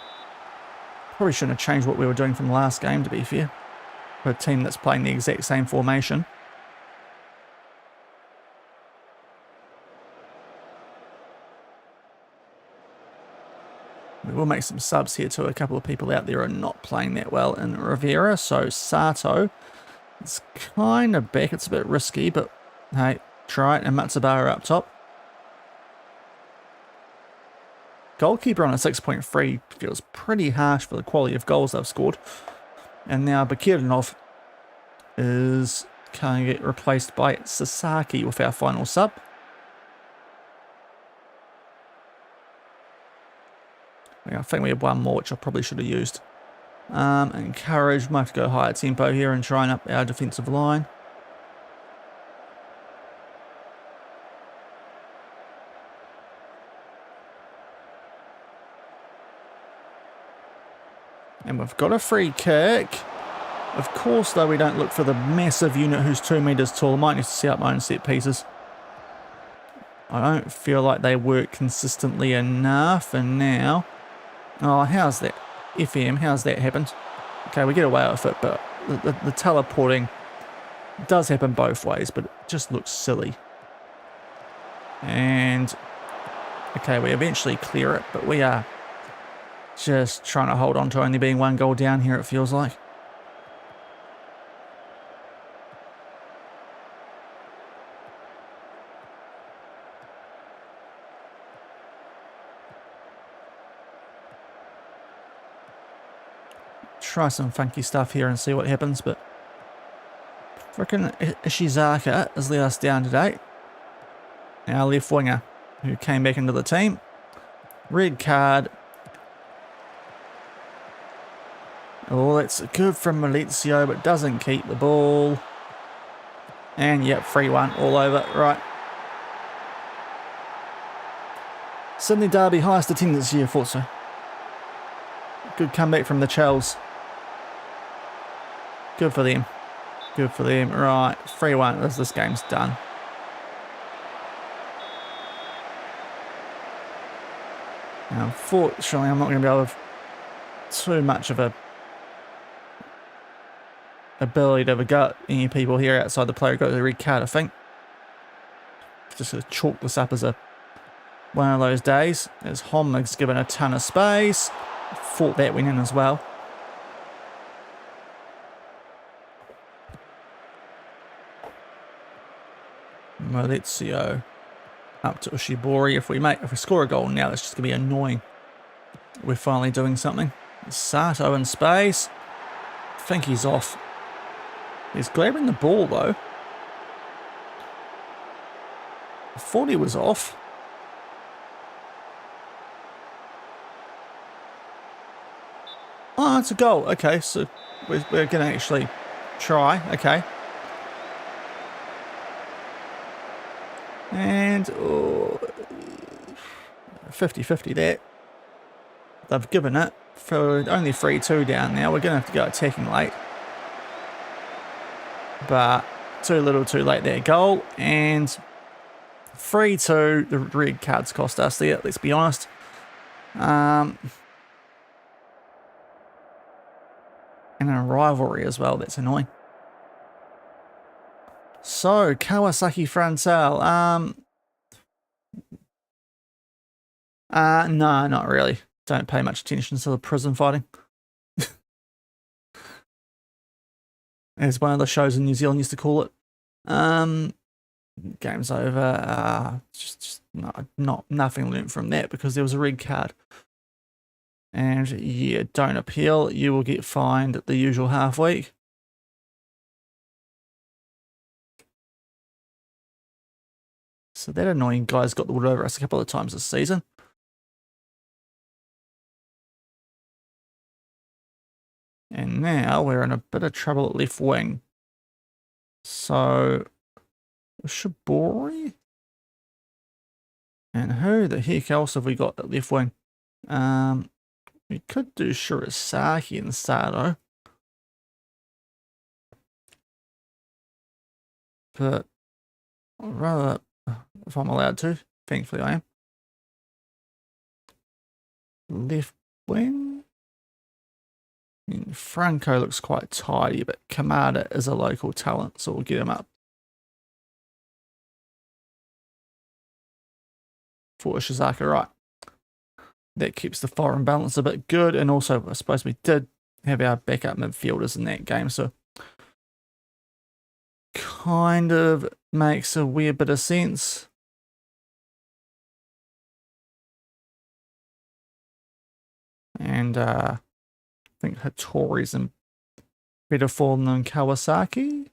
Probably shouldn't have changed what we were doing from the last game, to be fair, for a team that's playing the exact same formation. We will make some subs here too. A couple of people out there are not playing that well in Rivera. So Sato is kind of back. It's a bit risky, but hey, try it. And Matsubara up top. Goalkeeper on a 6.3 feels pretty harsh for the quality of goals they've scored. And now Bekirnov is going to get replaced by Sasaki with our final sub. I think we have one more, which I probably should have used. Encourage, might have to go higher tempo here and try and up our defensive line. And we've got a free kick. Of course, though, we don't look for the massive unit who's 2 meters tall. I might need to set up my own set pieces. I don't feel like they work consistently enough. And now... Oh, how's that? FM, how's that happened? Okay, we get away with it, but the teleporting does happen both ways, but it just looks silly. And... Okay, we eventually clear it, but we are... just trying to hold on to only being 1 goal down here, it feels like. Try some funky stuff here and see what happens, but Frickin' Ishizaka has let us down today. Our left winger, who came back into the team. Red card. Oh, that's good from Maurizio, but doesn't keep the ball. And yep, 3-1 all over. Right. Sydney Derby, highest attendance here, thought so. Good comeback from the Chels. Good for them. Good for them. Right, 3-1 as this game's done. Now, unfortunately, I'm not going to be able to have too much of a ability to have a go at any people here outside the player got the red card, I think. Just to chalk this up as one of those days. As Homig's given a ton of space. Fought that win in as well. Maurizio up to Ushibori. If we score a goal now, it's just going to be annoying. We're finally doing something. Sato in space. I think he's off. He's grabbing the ball though. I thought he was off. Oh, it's a goal. Okay, so we're going to actually try. Okay. And 50-50 there. They've given it for only 3-2 down now. We're going to have to go attacking late. But too little too late there. Goal and 3-2. The red cards cost us there, let's be honest. And a rivalry as well, that's annoying. So, Kawasaki Frontal. No, not really. Don't pay much attention to the prison fighting. As one of the shows in New Zealand used to call it. Game's over. Nothing learned from that because there was a red card. And yeah, don't appeal. You will get fined the usual half week. So that annoying guy's got the wood over us a couple of times this season. And now we're in a bit of trouble at left wing. So, Shibori? And who the heck else have we got at left wing? We could do Shirazaki and Sato. But I'd rather, if I'm allowed to, thankfully I am. Left wing? I mean, Franco looks quite tidy, but Kamada is a local talent, so we'll get him up. For Ishizaka, right. That keeps the foreign balance a bit good, and also I suppose we did have our backup midfielders in that game, so kind of makes a weird bit of sense. And I think Hattori's in better form than Kawasaki.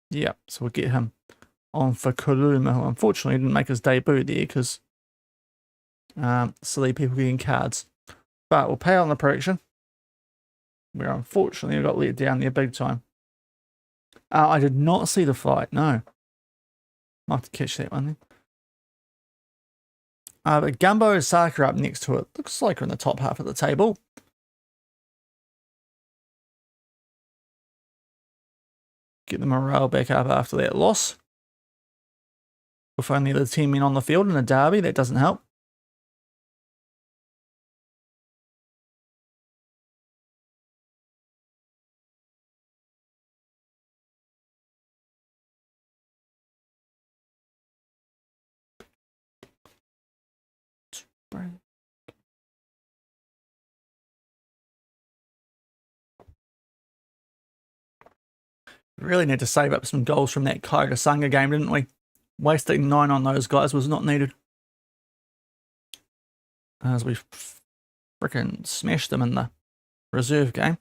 Yep, so we'll get him on for Kuruma, who unfortunately didn't make his debut there because silly people getting cards. But we'll pay on the prediction. Where unfortunately we got let down there big time. I did not see the fight, no. I'll have to catch that one then. But Gumbo Osaka up next to it. Looks like we're in the top half of the table. Get the morale back up after that loss. With only the 10 men on the field in a derby, that doesn't help. Really need to save up some goals from that Kaiga Sanga game, didn't we? Wasting 9 on those guys was not needed. As we freaking smashed them in the reserve game.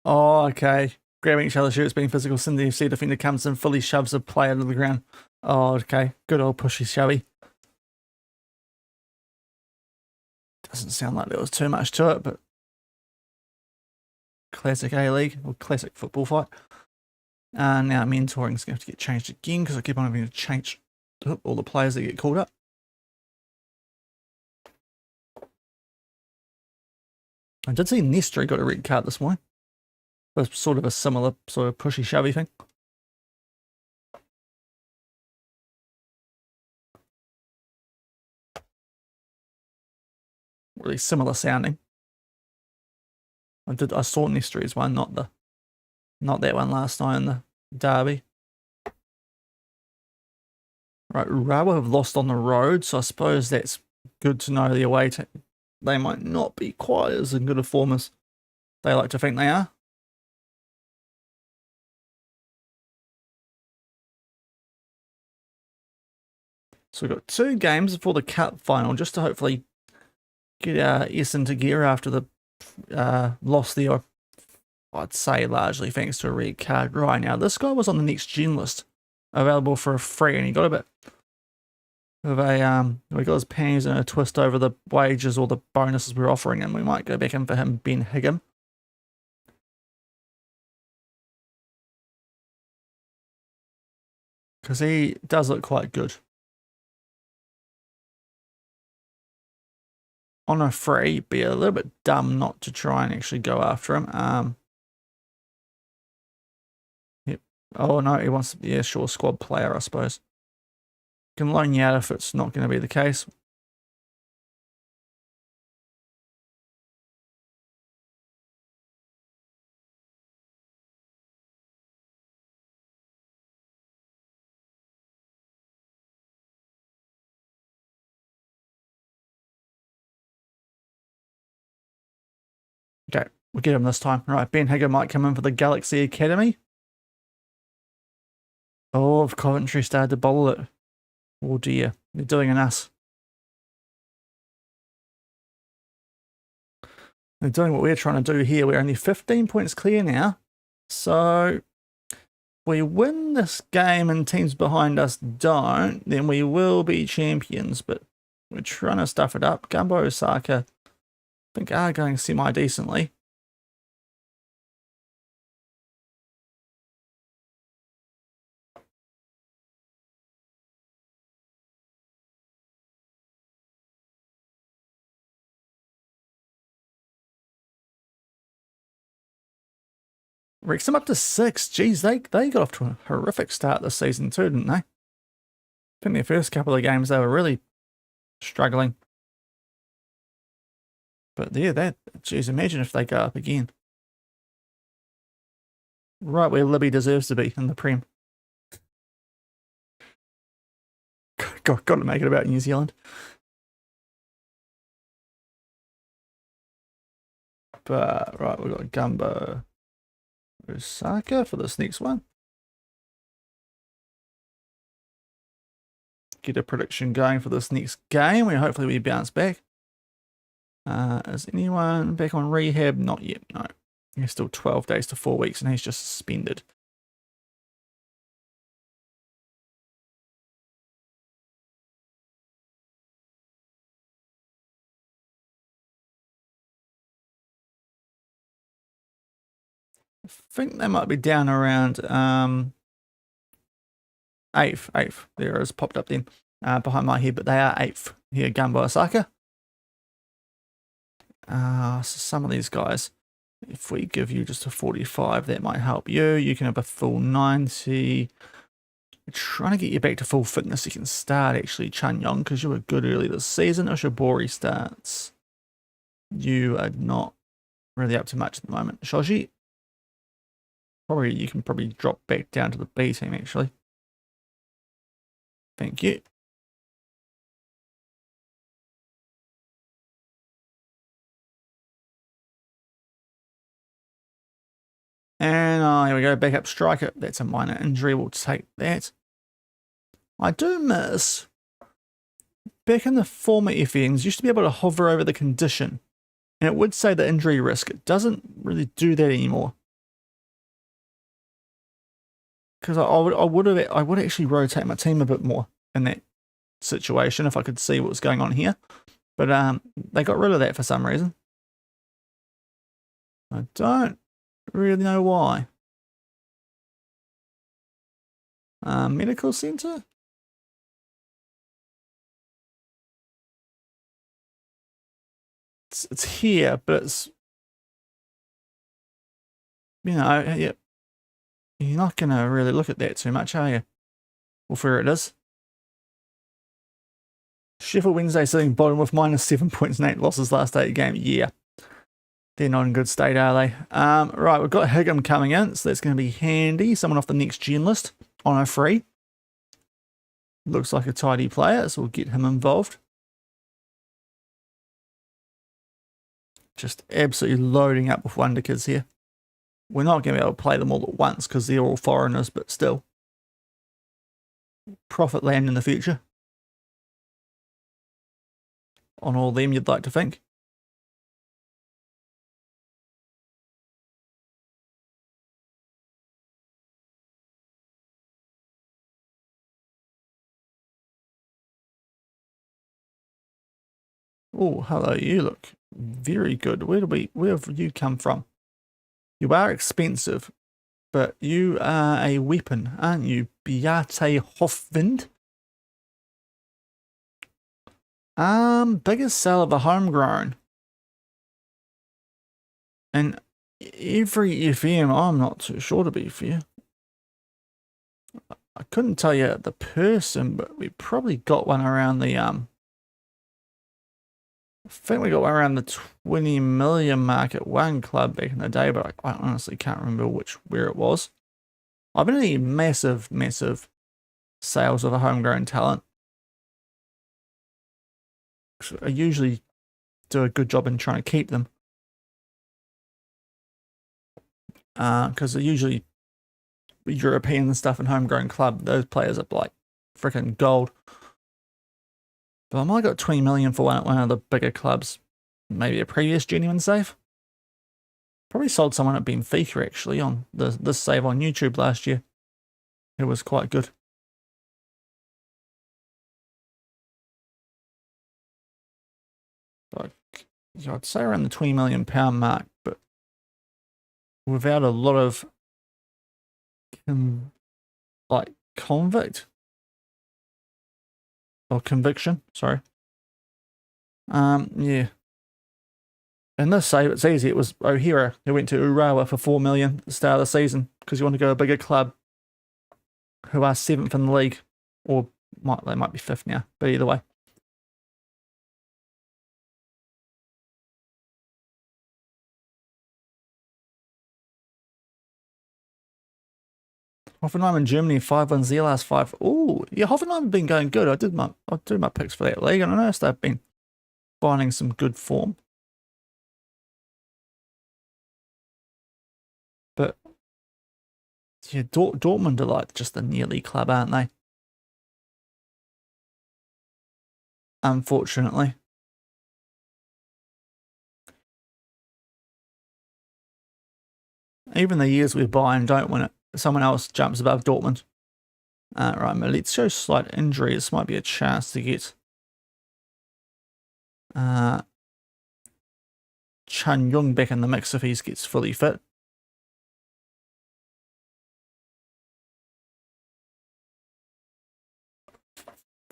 Oh, okay. Grabbing each other's shirts, being physical. Cindy FC defender comes in, fully shoves a player to the ground. Oh, okay. Good old pushy shovey. Doesn't sound like there was too much to it, but classic A-League or classic football fight. Now mentoring is going to have to get changed again because I keep on having to change all the players that get called up. I did see Nestri got a red card this morning. It was sort of a similar sort of pushy shovey thing. Really similar sounding. I saw Nestri's one, not that one last night in the derby. Right, Urawa have lost on the road, so I suppose that's good to know the away team. They might not be quite as in good a form as they like to think they are. So we've got 2 games before the cup final, just to hopefully get our S into gear after the loss there. I'd say largely thanks to a red card. Right, now this guy was on the next gen list, available for a free, and he got a bit of a we got his panties in a twist over the wages or the bonuses we're offering him. We might go back in for him, Ben Higham. Because he does look quite good. On a free, be a little bit dumb not to try and actually go after him. Yep. Oh no, he wants to be a sure squad player, I suppose. Can loan you out if it's not going to be the case. Okay, we'll get him this time. Right, Ben Higham might come in for the Galaxy Academy. Oh, if Coventry started to bowl it. Oh dear, they're doing an us. They're doing what we're trying to do here. We're only 15 points clear now. So if we win this game and teams behind us don't, then we will be champions. But we're trying to stuff it up. Gumbo Osaka, I think, are going semi-decently. Wrexham up to 6. Geez, they got off to a horrific start this season too, didn't they? I think their first couple of games they were really struggling. But yeah, geez, imagine if they go up again. Right where Libby deserves to be in the Prem. Got to make it about New Zealand. But right, we've got Gumbo Osaka for this next one. Get a prediction going for this next game. Hopefully we bounce back. Is anyone back on rehab? Not yet, no. He's still 12 days to 4 weeks and he's just suspended. I think they might be down around 8th. There it is, popped up then behind my head, but they are 8th here, Gumbo Osaka. So some of these guys, if we give you just a 45, that might help you. You can have a full 90. We're trying to get you back to full fitness. You can start actually Chun Yong because you were good early this season. Oshibori starts. You are not really up to much at the moment. Shoshi, you can probably drop back down to the B team actually. Thank you. And here we go, backup striker. That's a minor injury. We'll take that. I do miss, back in the former FNs, used to be able to hover over the condition. And it would say the injury risk. It doesn't really do that anymore. because I would actually rotate my team a bit more in that situation if I could see what was going on here. But they got rid of that for some reason. I don't really know why. Medical center? It's here, but it's, you know, you're not going to really look at that too much, are you? Well, where it is. Sheffield Wednesday sitting bottom with -7 points and 8 losses last 8 games. Yeah. They're not in good state, are they? Right, we've got Higham coming in, so that's going to be handy. Someone off the next gen list on a free. Looks like a tidy player, so we'll get him involved. Just absolutely loading up with wonder kids here. We're not going to be able to play them all at once because they're all foreigners, but still. Profit land in the future. On all them, you'd like to think. Oh, hello, you look very good. Where have you come from? You are expensive, but you are a weapon, aren't you? Beate Hofwind? Biggest sale of a homegrown. And every FM, I'm not too sure to be fair. I couldn't tell you the person, but we probably got one around the I think we got one around the 20 million mark at one club back in the day, but I honestly can't remember where it was. I've been in massive sales of a homegrown talent. I usually do a good job in trying to keep them. Because they're usually European and stuff and homegrown club. Those players are like freaking gold. But I might have got 20 million for one of the bigger clubs. Maybe a previous Journeyman save. Probably sold someone at Benfica actually on this save on YouTube last year. It was quite good. But yeah, I'd say around the £20 million mark, but without a lot of conviction, sorry. Yeah. In this save, it's easy. It was O'Hara who went to Urawa for 4 million at the start of the season because you want to go a bigger club who are 7th in the league, or they might be 5th now, but either way. Hoffenheim in Germany, 5-1 their last 5. Oh, yeah, Hoffenheim have been going good. I do my picks for that league, and I noticed they've been finding some good form. But yeah, Dortmund are like just a nearly club, aren't they? Unfortunately. Even the years we buy and don't win it, someone else jumps above Dortmund. Right, let's show slight injury. This might be a chance to get Chun Young back in the mix if he gets fully fit.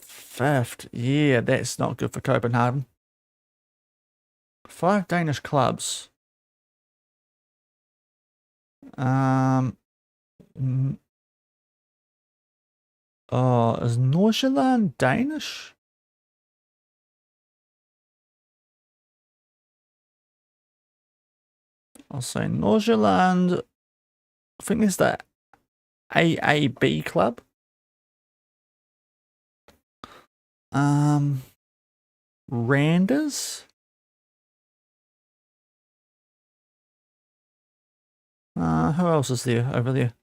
Fifth, yeah, that's not good for Copenhagen. 5 Danish clubs. Oh, is Nordsjælland Danish? I'll say Nordsjælland. I think there's the AAB club. Randers? Who else is there over there?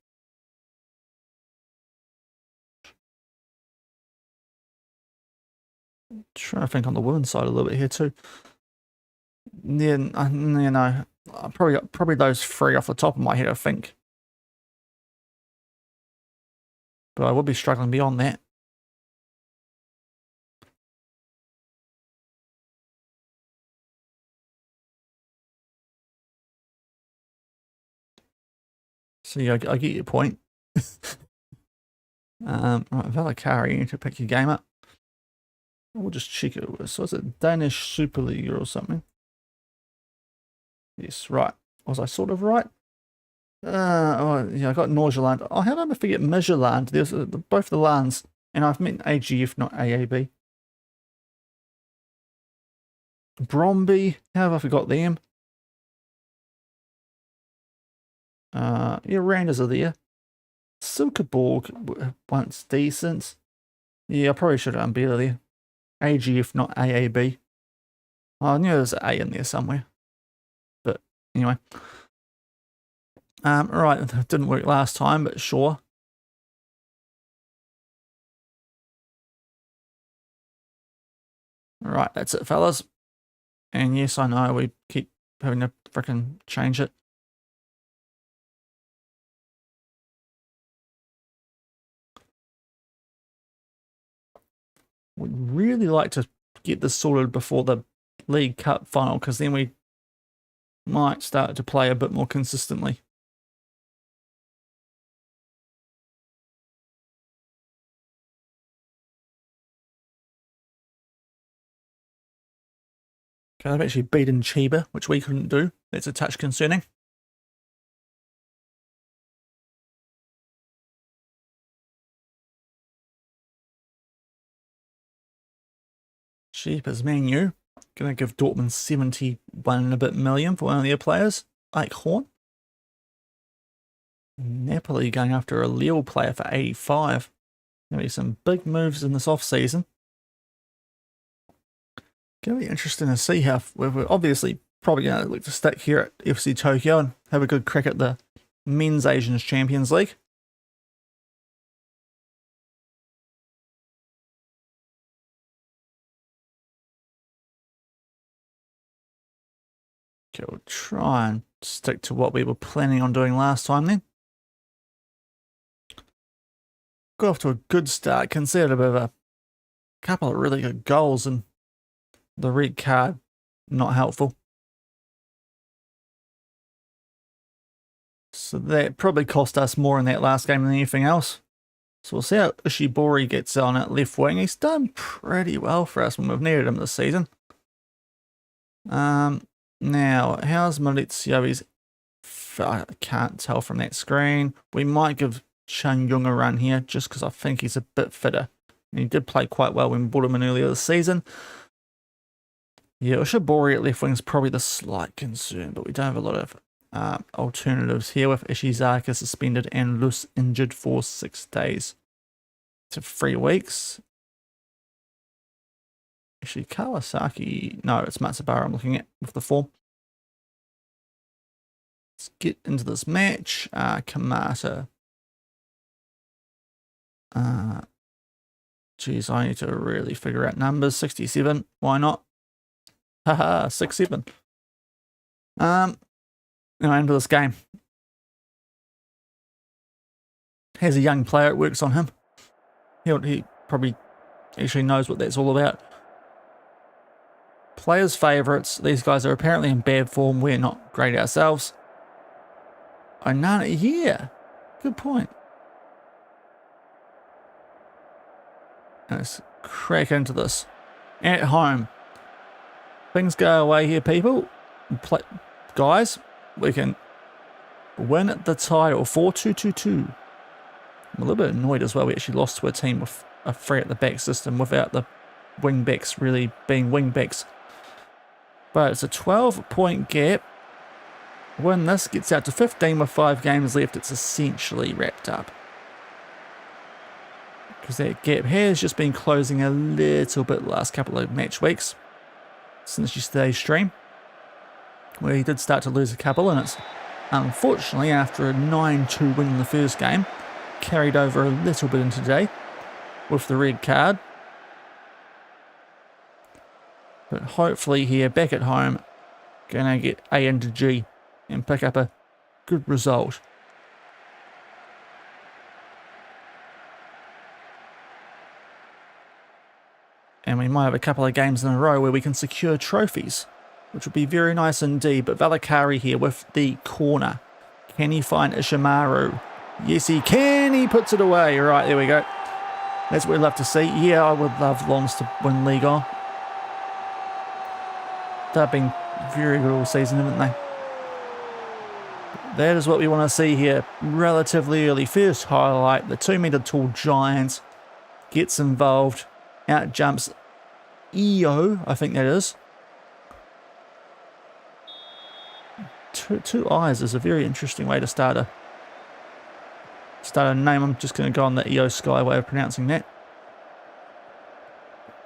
Trying to think on the women's side a little bit here too. Yeah, you know, probably those 3 off the top of my head, I think. but I would be struggling beyond that. So yeah, I get your point. Right, Valakari, you need to pick your game up. We'll just check it. So is it Danish Super League or something? Yes, right. Was I sort of right? Oh, yeah, I got Norgeland. Oh, how did I forget Measureland? There's both the lands, and I've meant AGF, not AAB. Bromby, how have I forgot them? Yeah, Randers are there. Silkeborg, once decent. Yeah, I probably should have done better there. AGF, not AAB. Oh, I knew there was an A in there somewhere. But anyway. Right, it didn't work last time, but sure. Right, that's it, fellas. And yes, I know we keep having to frickin' change it. We'd really like to get this sorted before the League Cup final, because then we might start to play a bit more consistently. Okay, I've actually beaten Chiba, which we couldn't do. That's a touch concerning. Cheap as menu. Gonna give Dortmund 71 and a bit million for one of their players, like Horn. Napoli going after a Lille player for 85. Gonna be some big moves in this off season. Gonna be interesting to see how we're obviously probably gonna look to stick here at FC Tokyo and have a good crack at the Men's Asians Champions League. Okay, we'll try and stick to what we were planning on doing last time then. Got off to a good start, considered a bit of a couple of really good goals, and the red card not helpful. So that probably cost us more in that last game than anything else. So we'll see how Ishibori gets on at left wing. He's done pretty well for us when we've needed him this season. Now, how's Maurizio? I can't tell from that screen. We might give Chun Young a run here just because I think he's a bit fitter. And he did play quite well when we brought him in earlier this season. Yeah, Ishibori at left wing is probably the slight concern, but we don't have a lot of alternatives here with Ishizaka suspended and Lus injured for 6 days to 3 weeks. Actually, Kawasaki, no, it's Matsubara I'm looking at with the form. Let's get into this match. Kamata. Geez, I need to really figure out numbers. 67, why not? Haha, 6-7. Anyway, into this game. Has a young player, it works on him. He probably actually knows what that's all about. Players' favourites. These guys are apparently in bad form. We're not great ourselves. Onana, yeah. Good point. Let's crack into this. At home. Things go away here, people. Guys, we can win the title 4-2-2-2. I'm a little bit annoyed as well. We actually lost to a team with a free at the back system without the wing backs really being wing backs. But it's a 12-point gap. When this gets out to 15 with 5 games left, it's essentially wrapped up. Because that gap has just been closing a little bit the last couple of match weeks since yesterday's stream, where he did start to lose a couple, and it's unfortunately after a 9-2 win in the first game, carried over a little bit into today with the red card. But hopefully here, back at home, gonna get A into G and pick up a good result. And we might have a couple of games in a row where we can secure trophies, which would be very nice indeed. But Valakari here with the corner. Can he find Ishimaru? Yes, he can. He puts it away. Right, there we go. That's what we'd love to see. Yeah, I would love Lons to win League On. They've been very good all season, haven't they? That is what we want to see here. Relatively early. First highlight, the 2-meter tall giant gets involved. Out jumps EO, I think that is. Two eyes is a very interesting way to start a name. I'm just going to go on the EO Sky way of pronouncing that.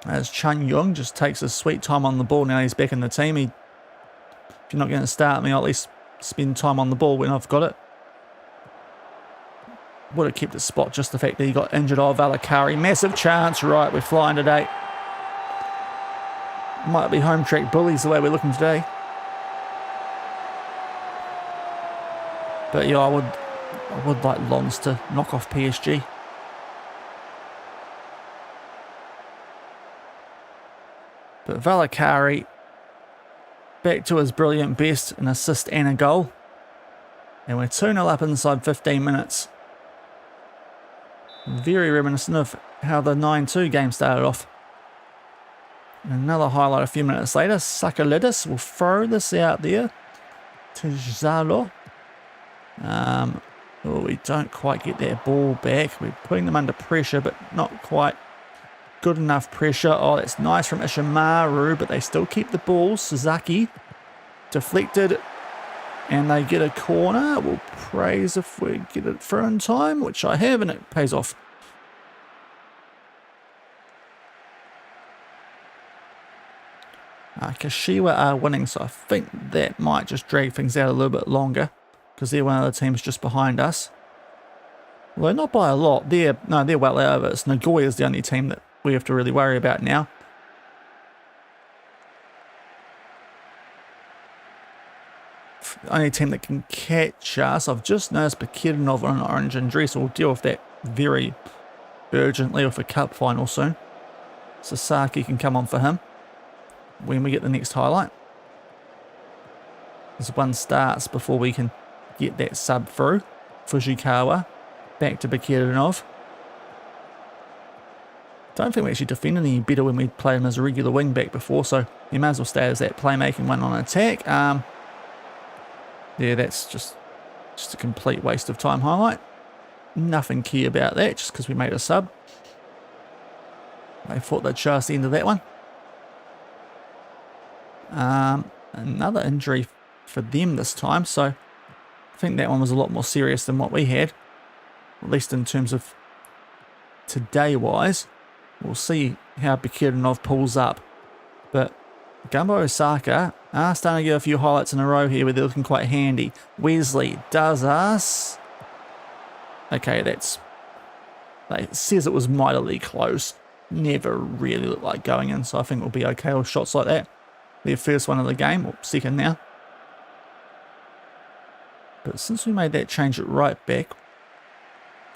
As Chun Young just takes his sweet time on the ball. Now he's back in the team. If you're not going to start me, I'll at least spend time on the ball when I've got it. Would have kept his spot, just the fact that he got injured. Oh, Valakari, massive chance. Right, we're flying today. Might be home track bullies the way we're looking today. But yeah, I would like Lons to knock off PSG. But Valakari back to his brilliant best, an assist and a goal. And we're 2-0 up inside 15 minutes. Very reminiscent of how the 9-2 game started off. And another highlight a few minutes later. Sakalidis will throw this out there to Zalo. We don't quite get that ball back. We're putting them under pressure, but not quite good enough pressure. Oh, that's nice from Ishimaru, but they still keep the ball. Suzaki deflected, and they get a corner. We'll praise if we get it through in time, which I have, and it pays off. Kashiwa are winning, so I think that might just drag things out a little bit longer, because they're one of the teams just behind us. Well, not by a lot. They're well out of it. It's Nagoya's the only team that we have to really worry about now. The only team that can catch us. I've just noticed Bakirinov on an orange injury, so we'll deal with that very urgently with a cup final soon. Sasaki can come on for him when we get the next highlight. This one starts before we can get that sub through. Fujikawa back to Bakirinov. Don't think we actually defended any better when we played him as a regular wing back before, so he may as well stay as that playmaking one on attack. Yeah, that's just a complete waste of time highlight. Nothing key about that, just because we made a sub. They thought they'd show us the end of that one. Another injury for them this time, so I think that one was a lot more serious than what we had, at least in terms of today-wise. We'll see how Bakirinov pulls up. But Gumbo Osaka are starting to get a few highlights in a row here where they're looking quite handy. Wesley does us. Okay, it says it was mightily close. Never really looked like going in, so I think we'll be okay with shots like that. Their first one of the game, or second now. But since we made that change at right back,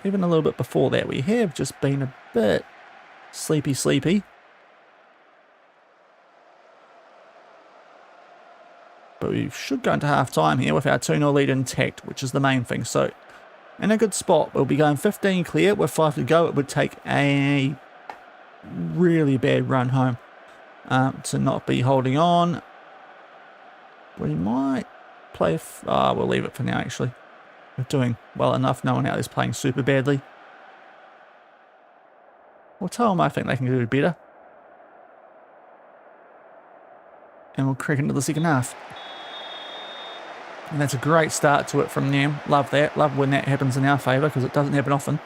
even a little bit before that, we have just been a bit sleepy. But we should go into half time here with our 2-0 lead intact, which is the main thing. So, in a good spot. We'll be going 15 clear with 5 to go. It would take a really bad run home to not be holding on. We might play... we'll leave it for now, actually. We're doing well enough. No one out there's playing super badly. We'll tell them I think they can do better. And we'll crack into the second half. And that's a great start to it from them. Love that. Love when that happens in our favour, because it doesn't happen often.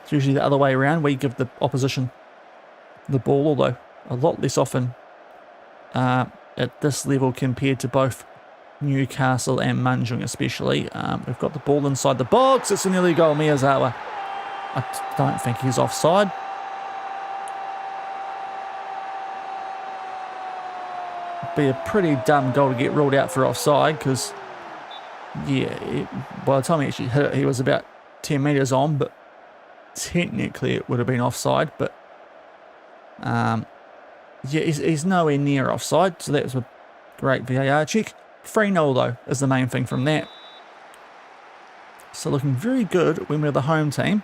It's usually the other way around. We give the opposition the ball, although a lot less often at this level compared to both Newcastle and Manjung especially. We've got the ball inside the box. It's an early goal, Miyazawa. I don't think he's offside. It'd be a pretty dumb goal to get ruled out for offside, because, yeah, by the time he actually hit it, he was about 10 metres on, but technically it would have been offside. But Yeah, he's nowhere near offside, so that was a great VAR check. 3-0 though is the main thing from that. So looking very good when we're the home team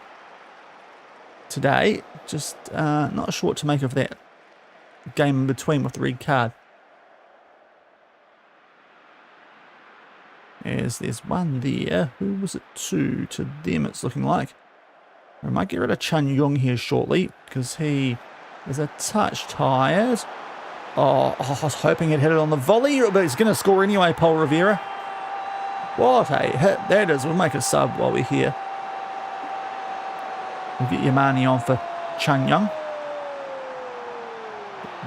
today. Just not sure what to make of that game in between with the red card. As there's one there. Who was it to? To them it's looking like. We might get rid of Chun Young here shortly because he is a touch tired. Oh, I was hoping he'd hit it on the volley, but he's going to score anyway, Paul Rivera. What a hit that is. We'll make a sub while we're here. We'll get your money on for Chun Young.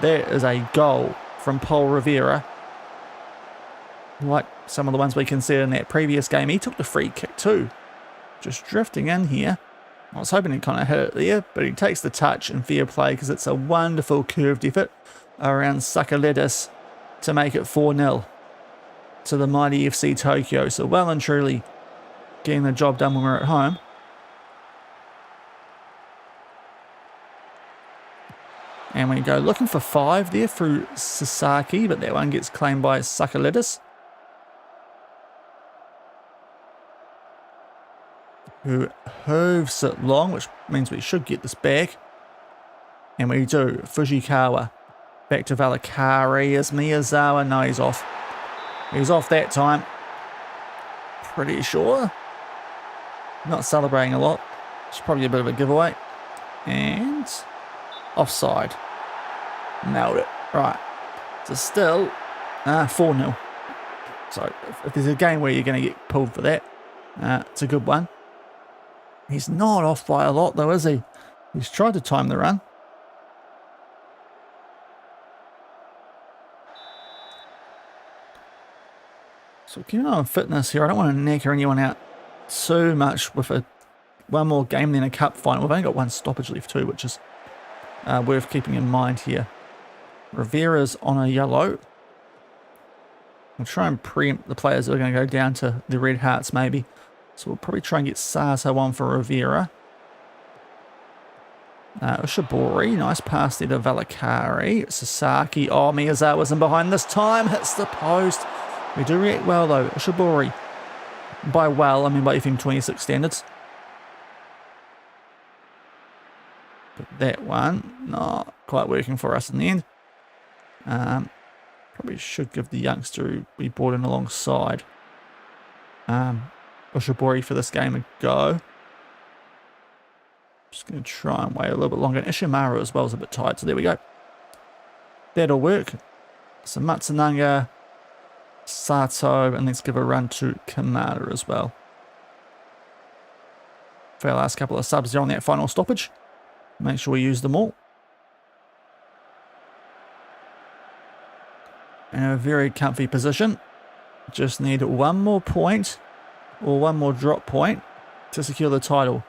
That is a goal from Paul Rivera. Like some of the ones we can see in that previous game. He took the free kick too. Just drifting in here. I was hoping he kind of hit it there, but he takes the touch and fair play because it's a wonderful curved effort around Sakaledis to make it 4-0 to the mighty FC Tokyo. So well and truly getting the job done when we're at home. And we go looking for 5 there through Sasaki, but that one gets claimed by Sakaledis, who hooves it long, which means we should get this back. And we do. Fujikawa back to Valakari. Is Miyazawa? No, he's off. He's off that time. Pretty sure. Not celebrating a lot. It's probably a bit of a giveaway. And offside. Nailed it. Right. So still 4-0. So if there's a game where you're going to get pulled for that, it's a good one. He's not off by a lot though, is he? He's tried to time the run. So keep an eye on fitness here. I don't want to knacker anyone out too much with one more game than a cup final. We've only got one stoppage left too, which is worth keeping in mind here. Rivera's on a yellow. We'll try and preempt the players that are going to go down to the Red Hearts maybe. So we'll probably try and get Sato on for Rivera. Ushibori, nice pass there to Valakari. Sasaki, oh, Miyazawa's in behind this time, hits the post. We do react well though, Ushibori. By well, I mean by FM26 standards. But that one, not quite working for us in the end. Probably should give the youngster who we brought in alongside Ushibori for this game a go. Just going to try and wait a little bit longer. And Ishimaru as well is a bit tight, so there we go. That'll work. So Matsunaga, Sato, and let's give a run to Kamada as well. For our last couple of subs there on that final stoppage. Make sure we use them all. In a very comfy position. Just need one more point or one more drop point to secure the title.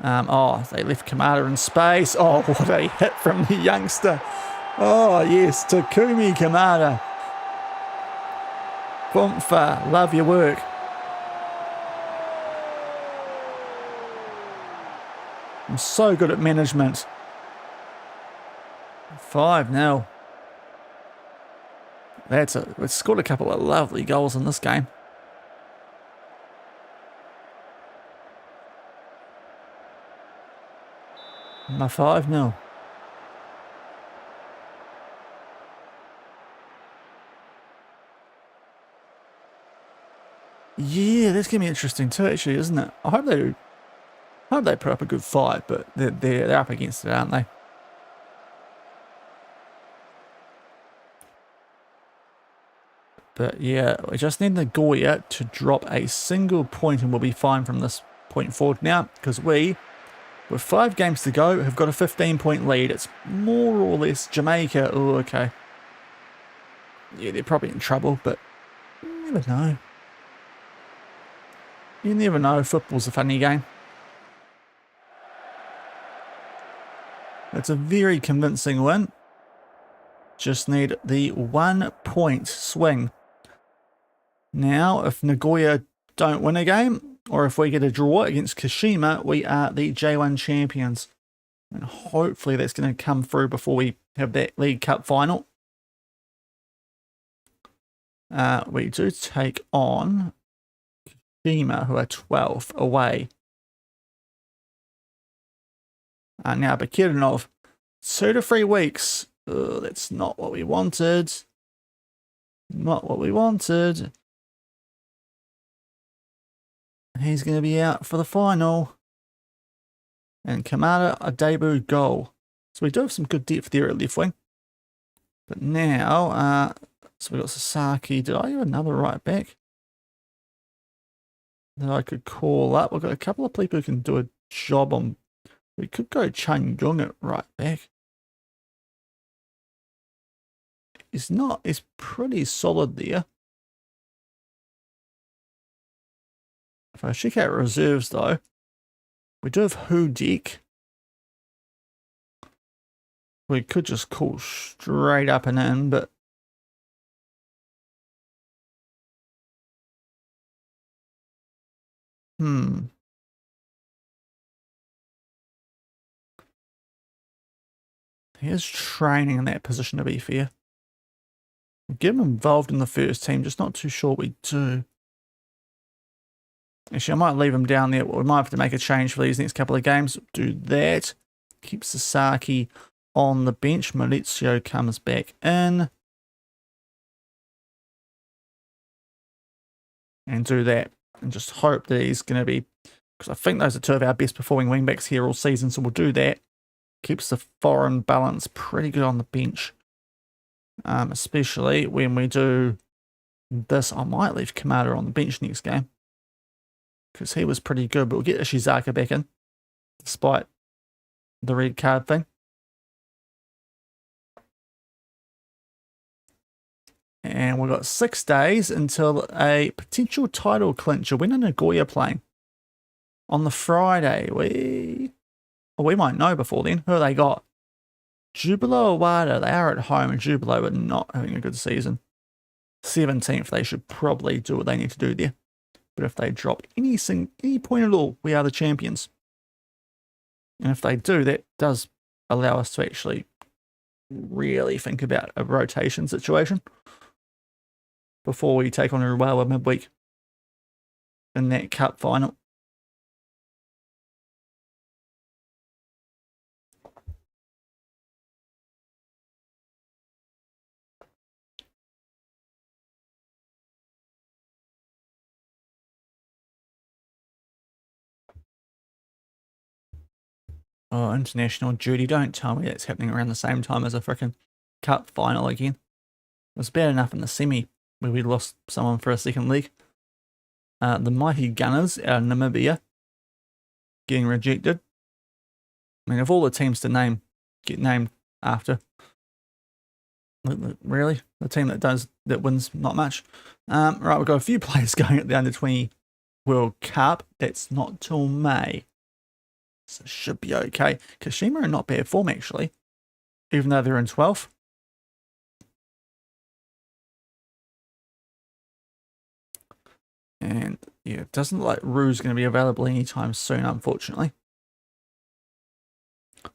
Oh, they left Kamada in space. Oh, what a hit from the youngster. Oh, yes, Takumi Kamada. Bumfa, love your work. I'm so good at management. 5-0. We've scored a couple of lovely goals in this game. My 5-0. Yeah, that's gonna be interesting too, actually, isn't it? I hope they put up a good fight, but they're up against it, aren't they? But yeah, we just need Nagoya to drop a single point and we'll be fine from this point forward now, because we, with 5 games to go, have got a 15-point lead. It's more or less Jamaica. Oh, okay. Yeah, they're probably in trouble, but you never know. You never know. Football's a funny game. It's a very convincing win. Just need the 1-point swing. Now, if Nagoya don't win a game, or if we get a draw against Kashima, we are the J1 champions. And hopefully that's going to come through before we have that League Cup final. We do take on Shima, who are 12 away. Now, Bakirinov, 2 to 3 weeks. That's not what we wanted. Not what we wanted. He's going to be out for the final. And Kamada, a debut goal. So we do have some good depth there at left wing. But now, so we got Sasaki. Did I have another right back that I could call up? We've got a couple of people who can do a job on. We could go Chang Yung at right back. He's pretty solid there. If I check out reserves though, we do have Hudek. We could just call straight up and in, but he is training in that position, to be fair. We'll get him involved in the first team, just not too sure what we do. Actually, I might leave him down there. We might have to make a change for these next couple of games. Do that. Keep Sasaki on the bench. Maurizio comes back in. And do that. And just hope that he's going to be... Because I think those are 2 of our best performing wingbacks here all season. So we'll do that. Keeps the foreign balance pretty good on the bench. Especially when we do this. I might leave Kamada on the bench next game. Because he was pretty good. But we'll get Ishizaka back in. Despite the red card thing. And we've got 6 days until a potential title clincher. When are Nagoya playing? On the Friday. We might know before then. Who have they got? Jubilo Awada. They are at home, and Jubilo are not having a good season. 17th. They should probably do what they need to do there. But if they drop any point at all, we are the champions. And if they do, that does allow us to actually really think about a rotation situation before we take on Urawa midweek in that cup final. Oh, international duty. Don't tell me that's happening around the same time as a freaking cup final again. It was bad enough in the semi where we lost someone for a second leg. The Mighty Gunners out of Namibia getting rejected. I mean, of all the teams to get named after, really, the team that wins not much. Right, we've got a few players going at the under-20 World Cup. That's not till May. So it should be okay. Kashima are not bad form, actually. Even though they're in 12th. And, yeah, it doesn't look like Rue's going to be available anytime soon, unfortunately.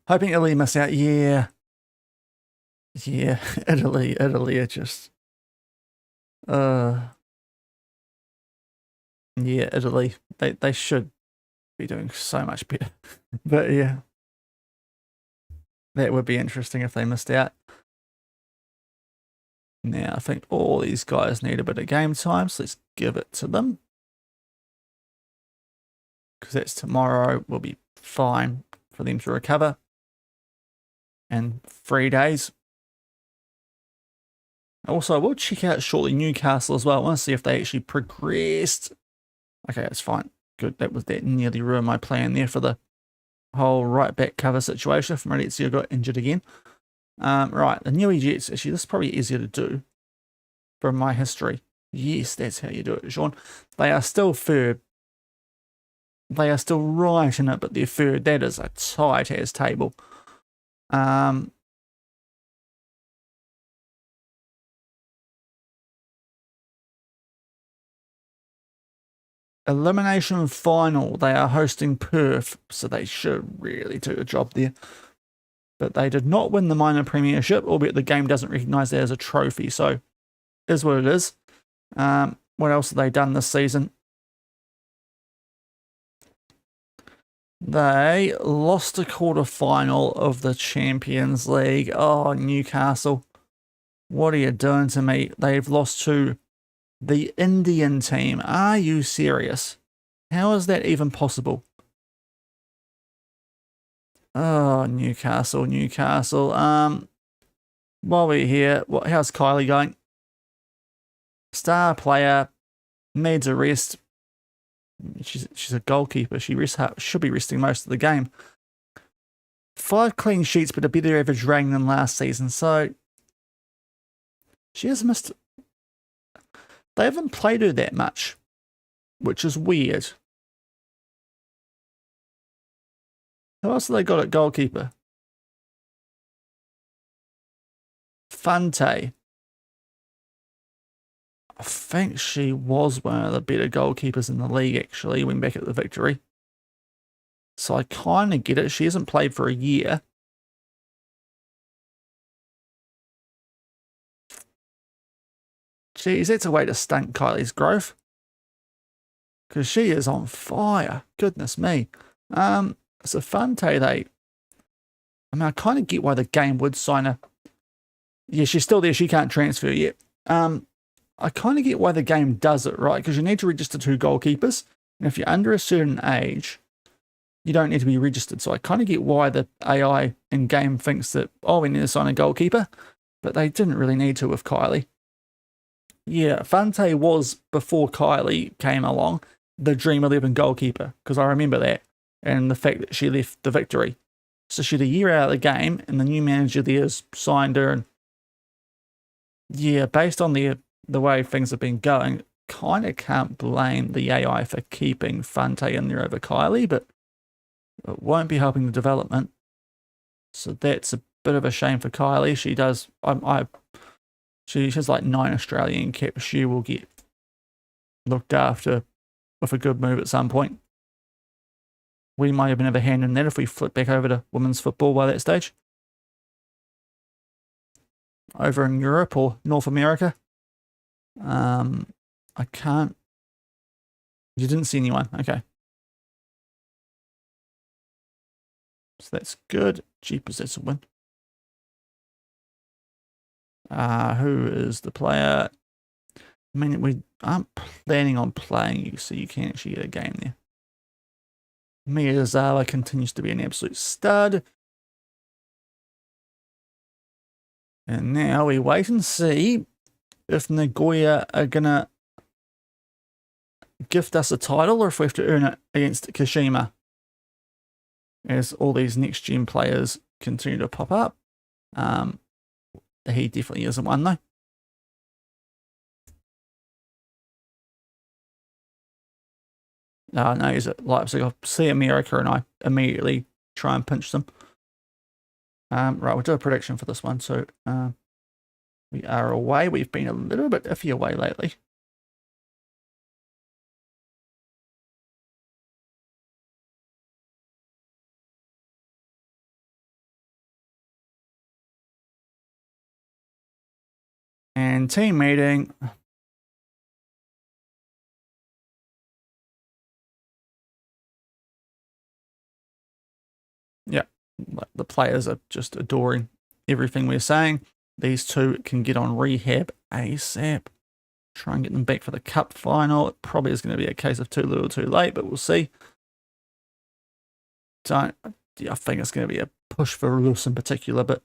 Hoping Italy miss out. Yeah. Yeah, Italy are just... Yeah, Italy. They should be doing so much better. But yeah, that would be interesting if they missed out. Now I think all these guys need a bit of game time, so let's give it to them, because that's tomorrow. Will be fine for them to recover, and 3 days. Also, I will check out shortly Newcastle as well. I want to see if they actually progressed. Okay, that's fine. Good. That nearly ruined my plan there for the whole right back cover situation. If Maurizio got injured again. Right, the Newey Jets. Actually, this is probably easier to do from my history. Yes, that's how you do it, Shaun. They are still third. They are still right in it, but they're third. That is a tight as table. elimination final. They are hosting Perth, so they should really do a job there. But they did not win the minor premiership, albeit the game doesn't recognise that as a trophy, so is what it is. What else have they done this season? They lost a quarter-final of the Champions League. Oh, Newcastle. What are you doing to me? They've lost to the Indian team. Are you serious? How is that even possible? Oh, Newcastle. While we're here, how's Kylie going? Star player, needs a rest. She's a goalkeeper. She should be resting most of the game. 5 clean sheets, but a better average rating than last season. So she has missed. They haven't played her that much, which is weird. Who else have they got at goalkeeper? Fante. I think she was one of the better goalkeepers in the league, actually, when back at the Victory. So I kind of get it. She hasn't played for a year. Geez, that's a way to stunt Kylie's growth. Because she is on fire. Goodness me. So Fante, I kind of get why the game would sign her. Yeah, she's still there. She can't transfer yet. I kind of get why the game does it, right? Because you need to register 2 goalkeepers. And if you're under a certain age, you don't need to be registered. So I kind of get why the AI in-game thinks that, oh, we need to sign a goalkeeper. But they didn't really need to with Kylie. Yeah, Fante was, before Kylie came along, the Dream 11 goalkeeper. Because I remember that. And the fact that she left the Victory. So she had a year out of the game, and the new manager there's signed her. And yeah, based on the way things have been going, kind of can't blame the AI for keeping Fante in there over Kylie, but it won't be helping the development. So that's a bit of a shame for Kylie. She does, she has like 9 Australian caps. She will get looked after with a good move at some point. We might even have a hand in that if we flip back over to women's football by that stage. Over in Europe or North America. I can't. You didn't see anyone. Okay. So that's good. Jeepers, that's a win. Who is the player? I mean, we aren't planning on playing you, so you can actually get a game there. Miyazawa continues to be an absolute stud. And now we wait and see if Nagoya are going to gift us a title or if we have to earn it against Kashima. As all these next-gen players continue to pop up. He definitely isn't one, though. No, he's at Leipzig. I see America and I immediately try and pinch them. Right, we'll do a prediction for this one. So we are away. We've been a little bit iffy away lately. And team meeting. Yeah, the players are just adoring everything we're saying. These two can get on rehab ASAP. Try and get them back for the cup final. It probably is going to be a case of too little too late, but we'll see. I think it's going to be a push for Rus in particular, but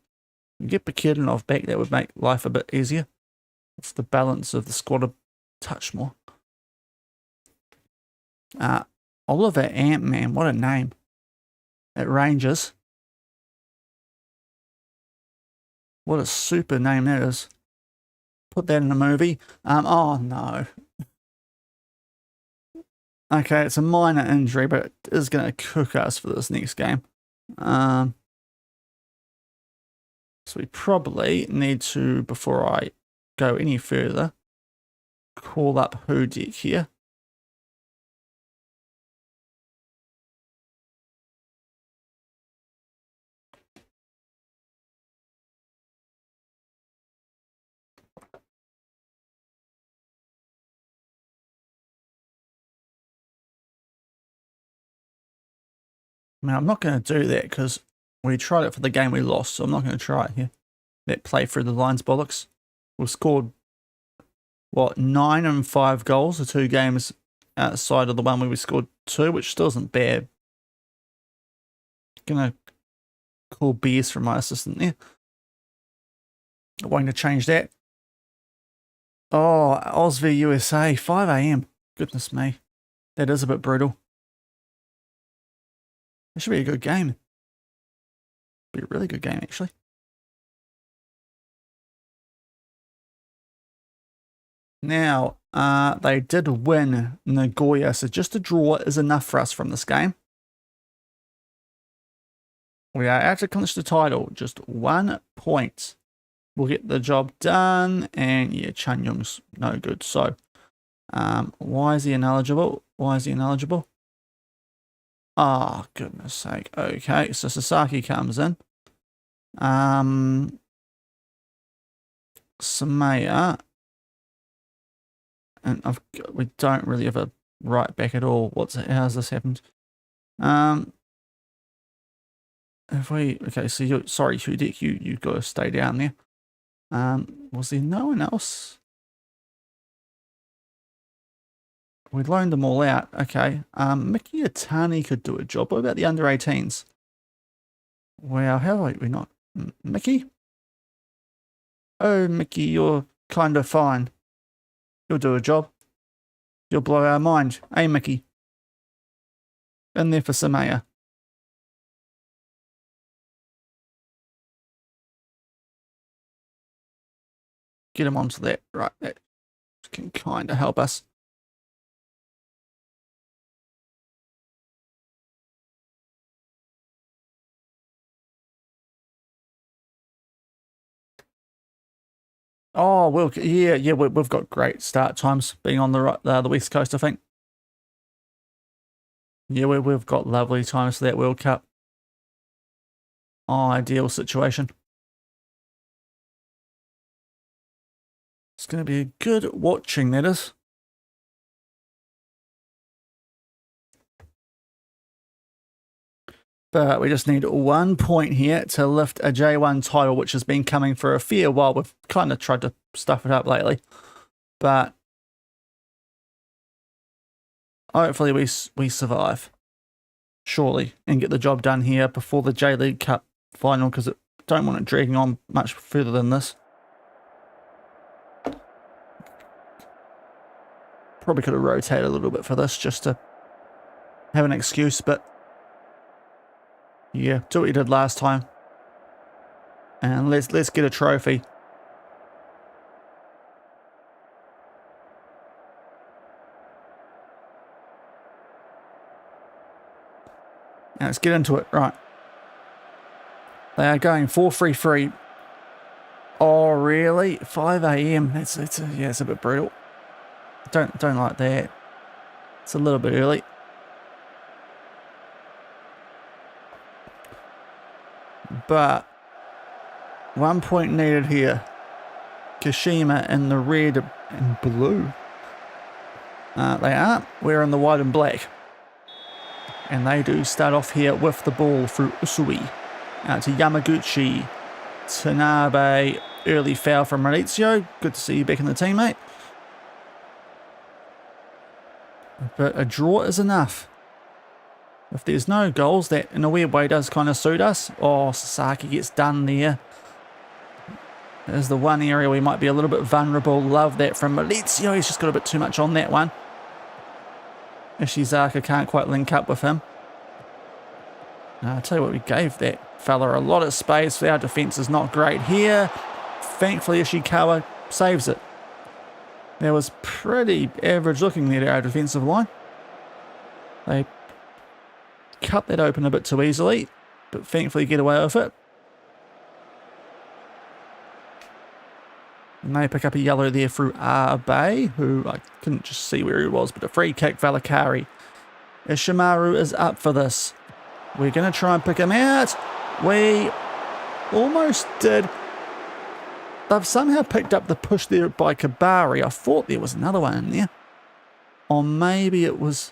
get Bakirdanov back, that would make life a bit easier. It's the balance of the squad a touch more. Oliver Ant-Man, what a name. At Rangers. What a super name that is. Put that in a movie. Oh no. Okay, it's a minor injury, but it is going to cook us for this next game. So we probably need to, before I go any further, call up Hudek here. I mean, I'm not going to do that because we tried it for the game we lost, so I'm not going to try it here. That play through the lines bollocks. We've scored, what, 9 and 5 goals, the 2 games outside of the one where we scored 2, which still isn't bad. Gonna call BS from my assistant there. Waiting to change that. Oh, Oz v USA, 5 AM. Goodness me. That is a bit brutal. It should be a good game. Be a really good game, actually. Now, they did win Nagoya, so just a draw is enough for us from this game. We are out to clinch the title, just 1 point. We'll get the job done, and yeah, Chan Young's no good. So, why is he ineligible? Why is he ineligible? Oh, goodness sake. Okay, so Sasaki comes in. Samaya. And we don't really have a right back at all. How's this happened? If we, okay, so you, sorry, Hudek, you got to stay down there. Was there no one else? We loaned them all out. Okay. Mickey Atani could do a job. What about the under 18s? Well, how are we not? Mickey? Oh, Mickey, you're kind of fine. You'll do a job. You'll blow our mind. Hey, Mickey. In there for Samaya. Get him onto that. Right, that can kind of help us. Oh, well, yeah, we've got great start times being on the West Coast, I think. Yeah, we've got lovely times for that World Cup. Oh, ideal situation. It's going to be a good watching, that is. But we just need 1 point here to lift a J1 title, which has been coming for a fair while. We've kind of tried to stuff it up lately. But hopefully we survive. Surely. And get the job done here before the J-League Cup final, because I don't want it dragging on much further than this. Probably could have rotated a little bit for this just to have an excuse, but yeah, do what you did last time. And let's get a trophy. Now let's get into it. Right. They are going 4-3-3. Oh, really? 5 AM. It's a bit brutal. Don't like that. It's a little bit early. But 1 point needed here. Kashima in the red and blue. They are. We're in the white and black. And they do start off here with the ball through Usui. Out to Yamaguchi. Tanabe. Early foul from Maurizio. Good to see you back in the team, mate. But a draw is enough. If there's no goals, that in a weird way does kind of suit us. Oh, Sasaki gets done there. There's the one area we might be a little bit vulnerable. Love that from Maurizio. He's just got a bit too much on that one. Ishizaka can't quite link up with him. I'll tell you what, we gave that fella a lot of space. Our defence is not great here. Thankfully, Ishikawa saves it. That was pretty average looking there to our defensive line. They cut that open a bit too easily, but thankfully get away with it. And they pick up a yellow there through Abe, who I couldn't just see where he was, but a free kick, Valakari. Ishimaru is up for this. We're going to try and pick him out. We almost did. They've somehow picked up the push there by Kabari. I thought there was another one in there. Or maybe it was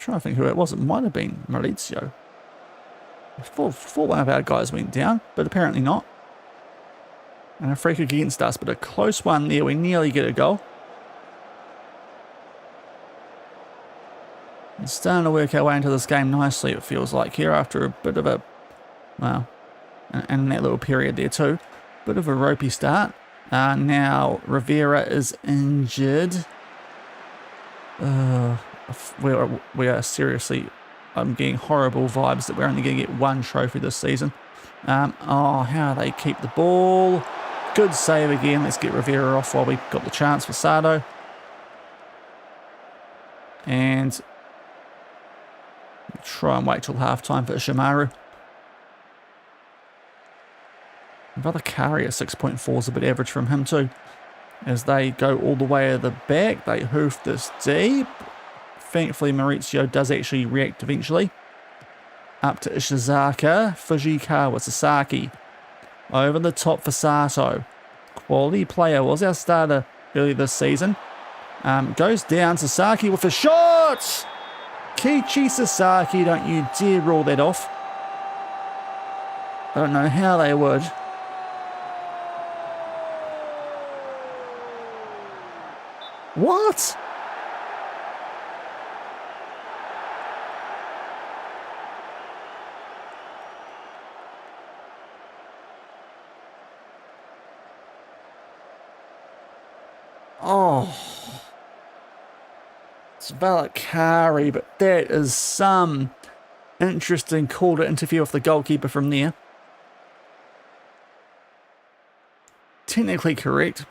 trying to think who it was. It might have been Maurizio. Thought one of our guys went down, but apparently not. And a free kick against us, but a close one there. We nearly get a goal. It's starting to work our way into this game nicely, it feels like, here after a bit of a, well, and that little period there too. Bit of a ropey start. Now Rivera is injured. We are seriously, I'm getting horrible vibes that we're only going to get one trophy this season. Oh, how they keep the ball. Good save again. Let's get Rivera off while we got the chance for Sado. And try and wait till half-time for Shimaru. Valakari at 6.4 is a bit average from him too. As they go all the way to the back, they hoof this deep. Thankfully, Maurizio does actually react eventually. Up to Ishizaka, Fujikawa, Sasaki. Over the top for Sato. Quality player, was our starter early this season. Goes down, Sasaki with a shot! Kichi Sasaki, don't you dare roll that off. I don't know how they would. What? Oh. It's Valakari, but that is some interesting call to interfere with the goalkeeper from there. Technically correct.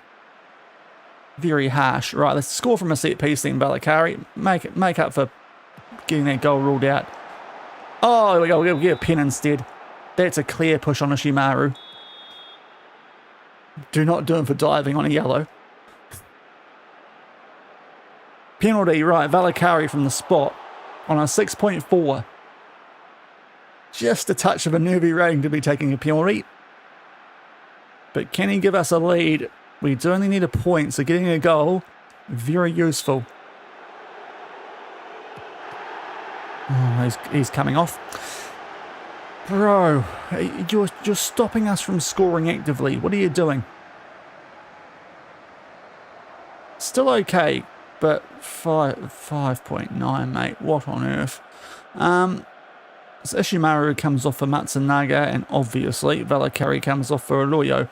Very harsh. Right, let's score from a set piece then, Valakari. Make up for getting that goal ruled out. Oh, there we go. We'll get a pen instead. That's a clear push on Ishimaru. Do not do him for diving on a yellow. Penalty, right, Valakari from the spot on a 6.4. Just a touch of a nervy rating to be taking a penalty. But can he give us a lead? We do only need a point, so getting a goal, very useful. Oh, he's coming off. Bro, you're stopping us from scoring actively. What are you doing? Still okay. But 5.9, mate. What on earth? So Ishimaru comes off for Matsunaga, and obviously Valakari comes off for Arroyo.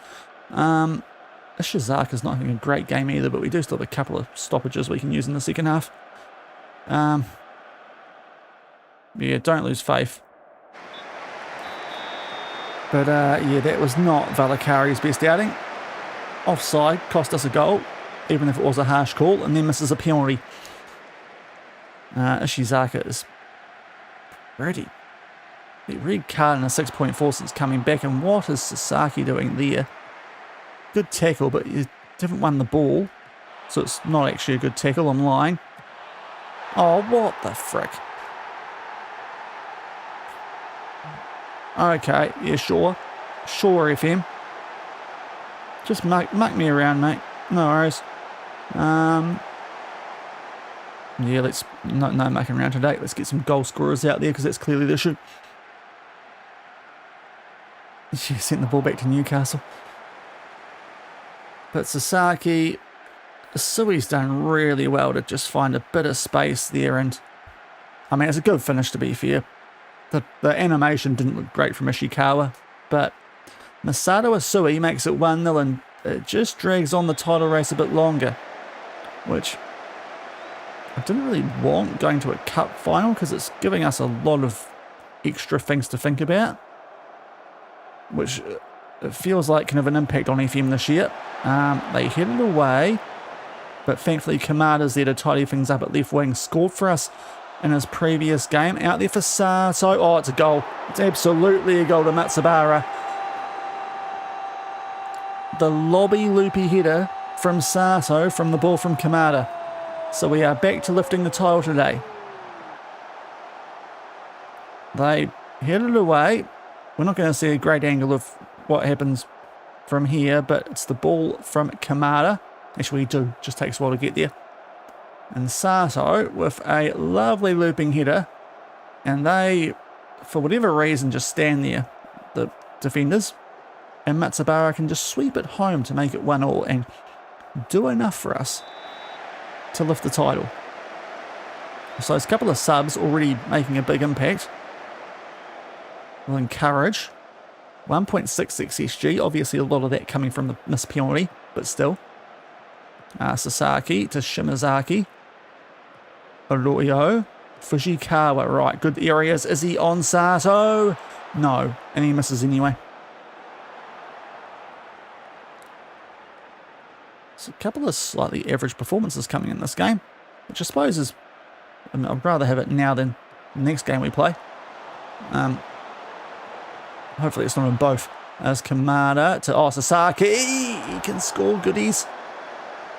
Ishizaka's not having a great game either, but we do still have a couple of stoppages we can use in the second half. Yeah, don't lose faith. But yeah, that was not Valakari's best outing. Offside, cost us a goal, even if it was a harsh call, and then misses a penalty. Ishizaka is ready. The red card in a 6.4 since coming back, and what is Sasaki doing there? Good tackle, but you haven't won the ball, so it's not actually a good tackle. I'm lying. Oh, what the frick? Okay, yeah, sure. Sure, FM. Just muck me around, mate. No worries. Yeah, let's no mucking around today. Let's get some goal scorers out there, because that's clearly the issue. She sent the ball back to Newcastle. But Sasaki, Sui's done really well to just find a bit of space there, and I mean, it's a good finish to be fair. The animation didn't look great from Ishikawa, but Masato Asui makes it 1-0, and it just drags on the title race a bit longer, which I didn't really want going to a cup final, because it's giving us a lot of extra things to think about, which it feels like can have an impact on FM this year. They headed away, but thankfully Kamada's there to tidy things up at left wing. Scored for us in his previous game. Out there for Sato. Oh, it's a goal. It's absolutely a goal to Matsubara. The lobby loopy header from Sato from the ball from Kamada. So we are back to lifting the title today. They headed away. We're not going to see a great angle of what happens from here, but it's the ball from Kamada. Actually, we do. Just takes a while to get there. And Sato with a lovely looping header. And they, for whatever reason, just stand there, the defenders. And Matsubara can just sweep it home to make it 1-1 and do enough for us to lift the title. So there's a couple of subs already making a big impact. Will encourage. 1.66 SG, obviously a lot of that coming from the missed penalty, but still. Sasaki to Shimazaki. Arroyo. Fujikawa, right, good areas. Is he on Sato? No, and he misses anyway. So a couple of slightly average performances coming in this game, which I suppose is, I'd rather have it now than the next game we play. Hopefully it's not in both. As Kamada to Sasaki. He can score goodies.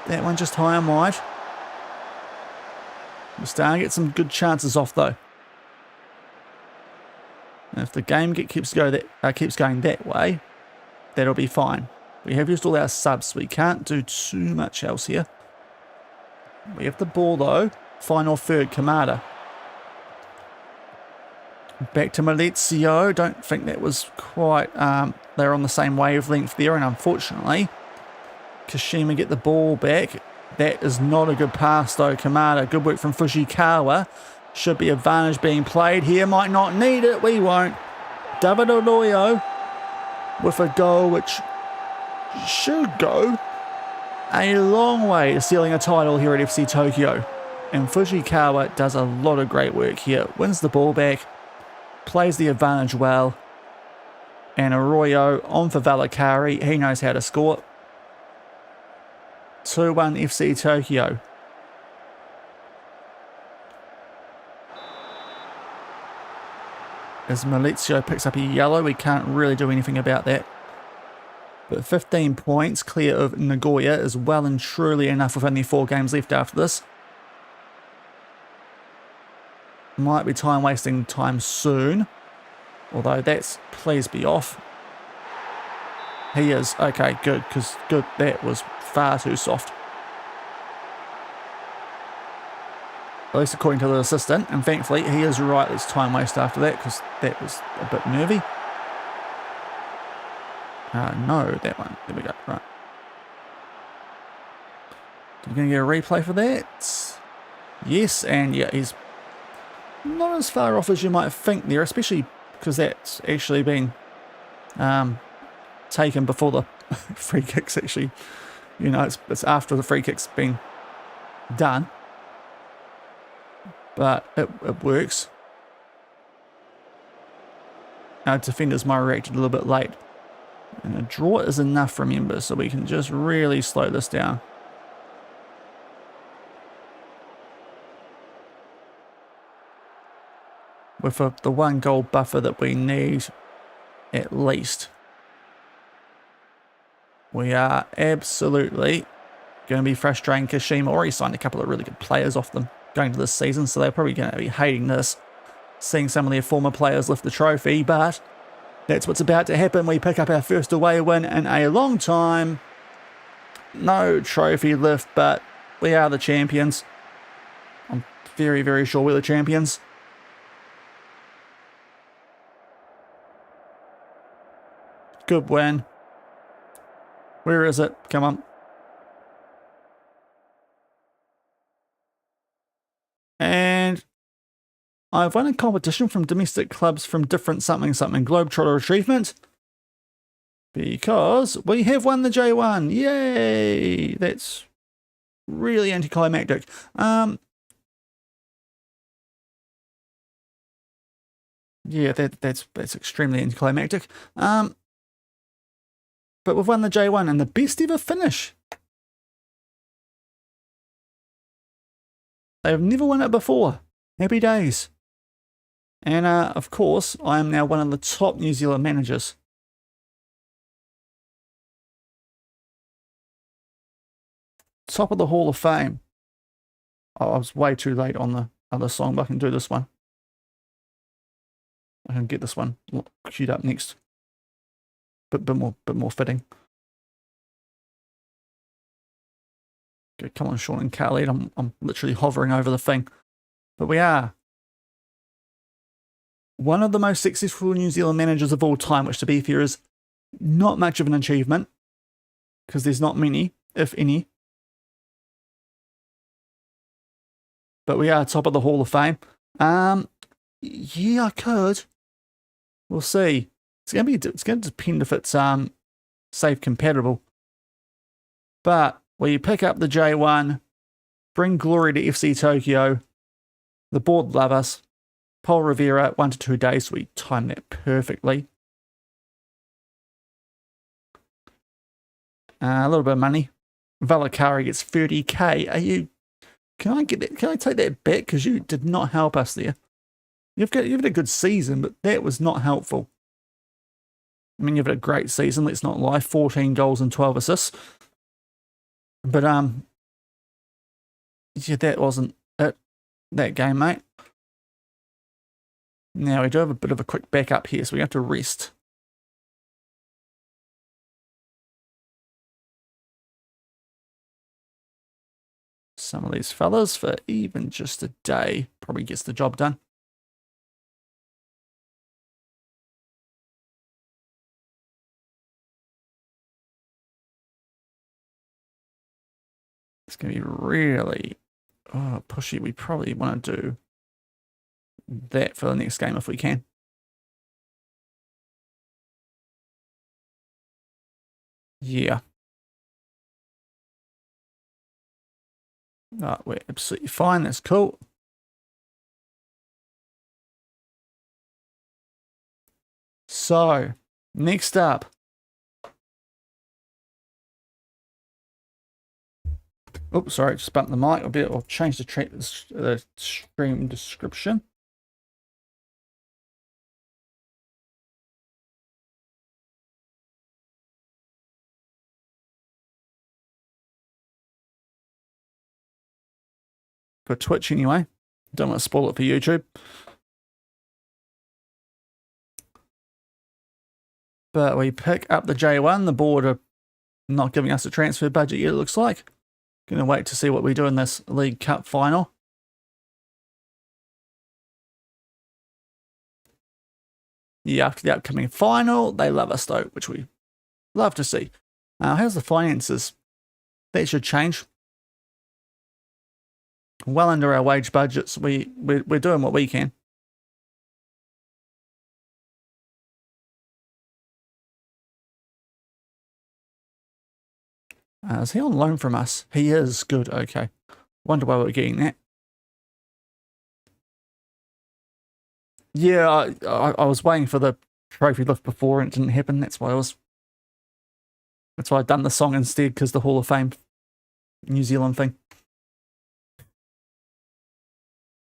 That one just high and wide. We're starting to get some good chances off though. And if the game keeps going that way, that'll be fine. We have used all our subs, so we can't do too much else here. We have the ball though. Final third, Kamada. Back to Malizio. Don't think that was quite... they're on the same wavelength there, and unfortunately, Kashima get the ball back. That is not a good pass though, Kamada. Good work from Fujikawa. Should be advantage being played here. Might not need it. We won't. David Arroyo with a goal which should go a long way to sealing a title here at FC Tokyo. And Fujikawa does a lot of great work here. Wins the ball back. Plays the advantage well. And Arroyo on for Valakari. He knows how to score. 2-1 FC Tokyo. As Malizio picks up a yellow, we can't really do anything about that. But 15 points clear of Nagoya is well and truly enough with only 4 games left after this. Might be time wasting time soon. Although that's, please be off. He is. Okay, good, because good. That was far too soft. At least according to the assistant. And thankfully, he is right. It's time waste after that, because that was a bit nervy. No, that one. There we go. Right. Are we going to get a replay for that? Yes, and yeah, he's not as far off as you might think there, especially because that's actually been taken before the free kicks actually, you know, it's after the free kick's been done. But it works. Our defenders might have reacted a little bit late. And a draw is enough, remember, so we can just really slow this down. With the 1 goal buffer that we need, at least. We are absolutely going to be frustrating Kashima. Already signed a couple of really good players off them going to this season, so they're probably going to be hating this, seeing some of their former players lift the trophy, but that's what's about to happen. We pick up our first away win in a long time. No trophy lift, but we are the champions. I'm very, very sure we're the champions. Good win. Where is it? Come on. And I've won a competition from domestic clubs from different something Globetrotter achievement. Because we have won the J1. Yay! That's really anticlimactic. Yeah, that's extremely anticlimactic. But we've won the J1 and the best ever finish. They've never won it before. Happy days. And of course, I am now one of the top New Zealand managers. Top of the Hall of Fame. Oh, I was way too late on the other song, but I can do this one. I can get this one queued up next. Bit more fitting. Come on, Shaun and Khalid. I'm literally hovering over the thing. But we are one of the most successful New Zealand managers of all time, which to be fair is not much of an achievement because there's not many, if any. But we are top of the Hall of Fame. Yeah, I could. We'll see. It's going to depend if it's safe compatible. But we pick up the J1, bring glory to FC Tokyo. The board love us. Paul Rivera, 1 to 2 days. We timed that perfectly. A little bit of money. Valakari gets 30k. Are you? Can I get that? Can I take that back? Because you did not help us there. You've had a good season, but that was not helpful. I mean, you've had a great season. Let's not lie. 14 goals and 12 assists. But yeah, that wasn't it. That game, mate. Now we do have a bit of a quick backup here, so we have to rest. Some of these fellas for even just a day probably gets the job done. It's going to be really pushy. We probably want to do that for the next game if we can. Yeah. We're absolutely fine. That's cool. So, next up. Oops, sorry, just bumped the mic. I'll change the stream description. For Twitch, anyway. Don't want to spoil it for YouTube. But we pick up the J1. The board are not giving us a transfer budget yet, it looks like. Going to wait to see what we do in this League Cup final. Yeah, after the upcoming final, they love us though, which we love to see. How's the finances? That should change. Well under our wage budgets. We're doing what we can. Is he on loan from us? He is. Good. Okay. Wonder why we're getting that. Yeah, I was waiting for the trophy lift before and it didn't happen. That's why I'd done the song instead, because the Hall of Fame New Zealand thing.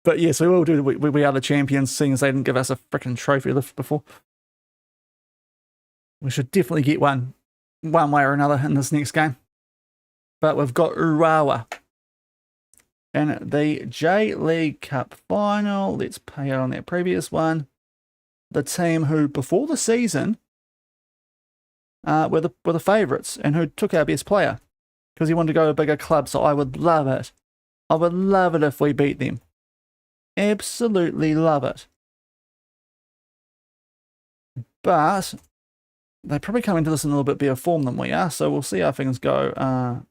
But yes, we will do. We are the champions, seeing as they didn't give us a freaking trophy lift before. We should definitely get one way or another in this next game. But we've got Urawa in the J League Cup final. Let's pay out on that previous one. The team who, before the season, were the favourites and who took our best player because he wanted to go to a bigger club. So I would love it. I would love it if we beat them. Absolutely love it. But they probably come into this in a little bit better form than we are, so we'll see how things go.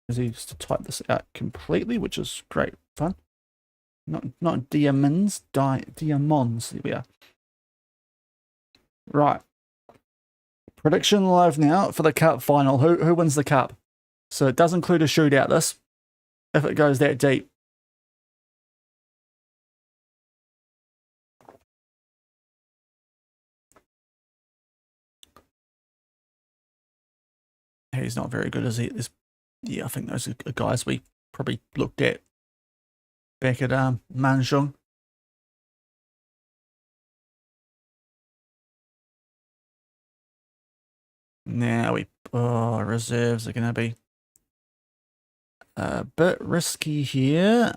Is he just to type this out completely, which is great fun. Not diamonds, diamonds. There we are. Right. Prediction live now for the cup final. Who wins the cup? So it does include a shootout, this, if it goes that deep. He's not very good, is he? Yeah, I think those are guys we probably looked at back at Manjung. Now reserves are going to be a bit risky here.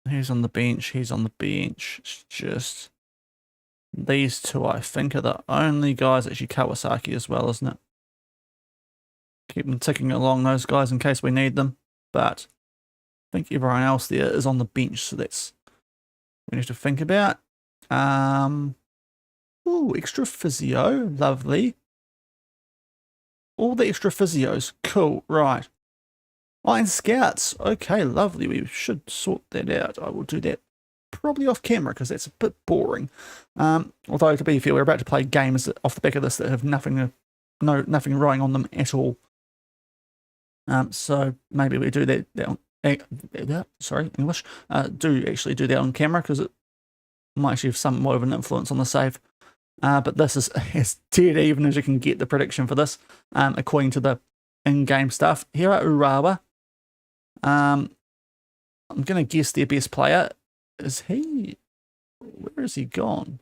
He's on the bench. He's on the bench. It's just These two, I think, are the only guys that Kawasaki as well, isn't it? Keep them ticking along, those guys, in case we need them. But I think everyone else there is on the bench, so that's what we need to think about. Ooh, extra physio, lovely. All the extra physios, cool, right. And scouts, okay, lovely. We should sort that out. I will do that probably off camera because that's a bit boring. Although to be fair, we're about to play games off the back of this that have nothing writing on them at all. So maybe we do that. Sorry, English. Do actually do that on camera because it might actually have somewhat of an influence on the save. But this is as dead even as you can get the prediction for this, according to the in-game stuff. Here are Urawa. I'm going to guess their best player. Is he? Where is he gone?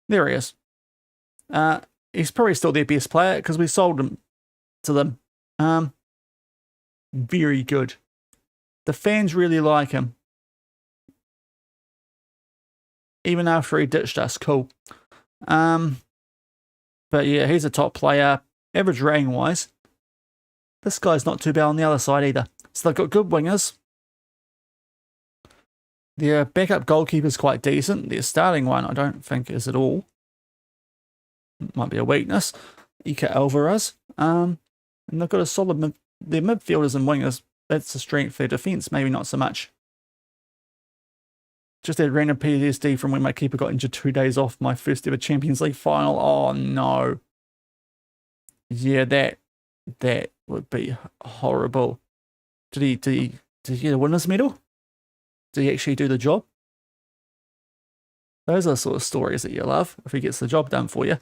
There he is. He's probably still their best player because we sold him to them. Very good. The fans really like him. Even after he ditched us, cool. But yeah, he's a top player. Average rating wise, this guy's not too bad on the other side either. So they've got good wingers. Their backup goalkeeper's quite decent. Their starting one, I don't think is at all. Might be a weakness. Ika Alvarez. And they've got a solid their midfielders and wingers. That's the strength. Their defence, maybe not so much. Just had random PTSD from when my keeper got injured 2 days off my first ever Champions League final. Oh no. Yeah, that would be horrible. Did he get a winner's medal? Did he actually do the job? Those are the sort of stories that you love if he gets the job done for you.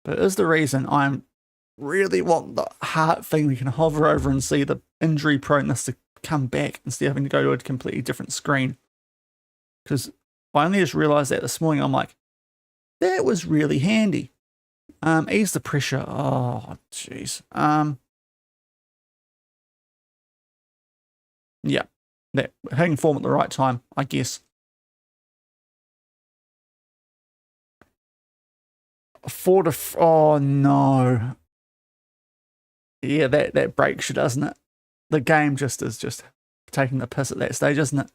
But it is the reason I'm really want the heart thing we can hover over and see the injury proneness to come back instead of having to go to a completely different screen. Because I only just realized that this morning. I'm like, that was really handy. Ease the pressure. Oh, jeez. Yeah, that hitting form at the right time, I guess. Oh no. Yeah, that breaks you, doesn't it? The game just is just taking the piss at that stage, isn't it?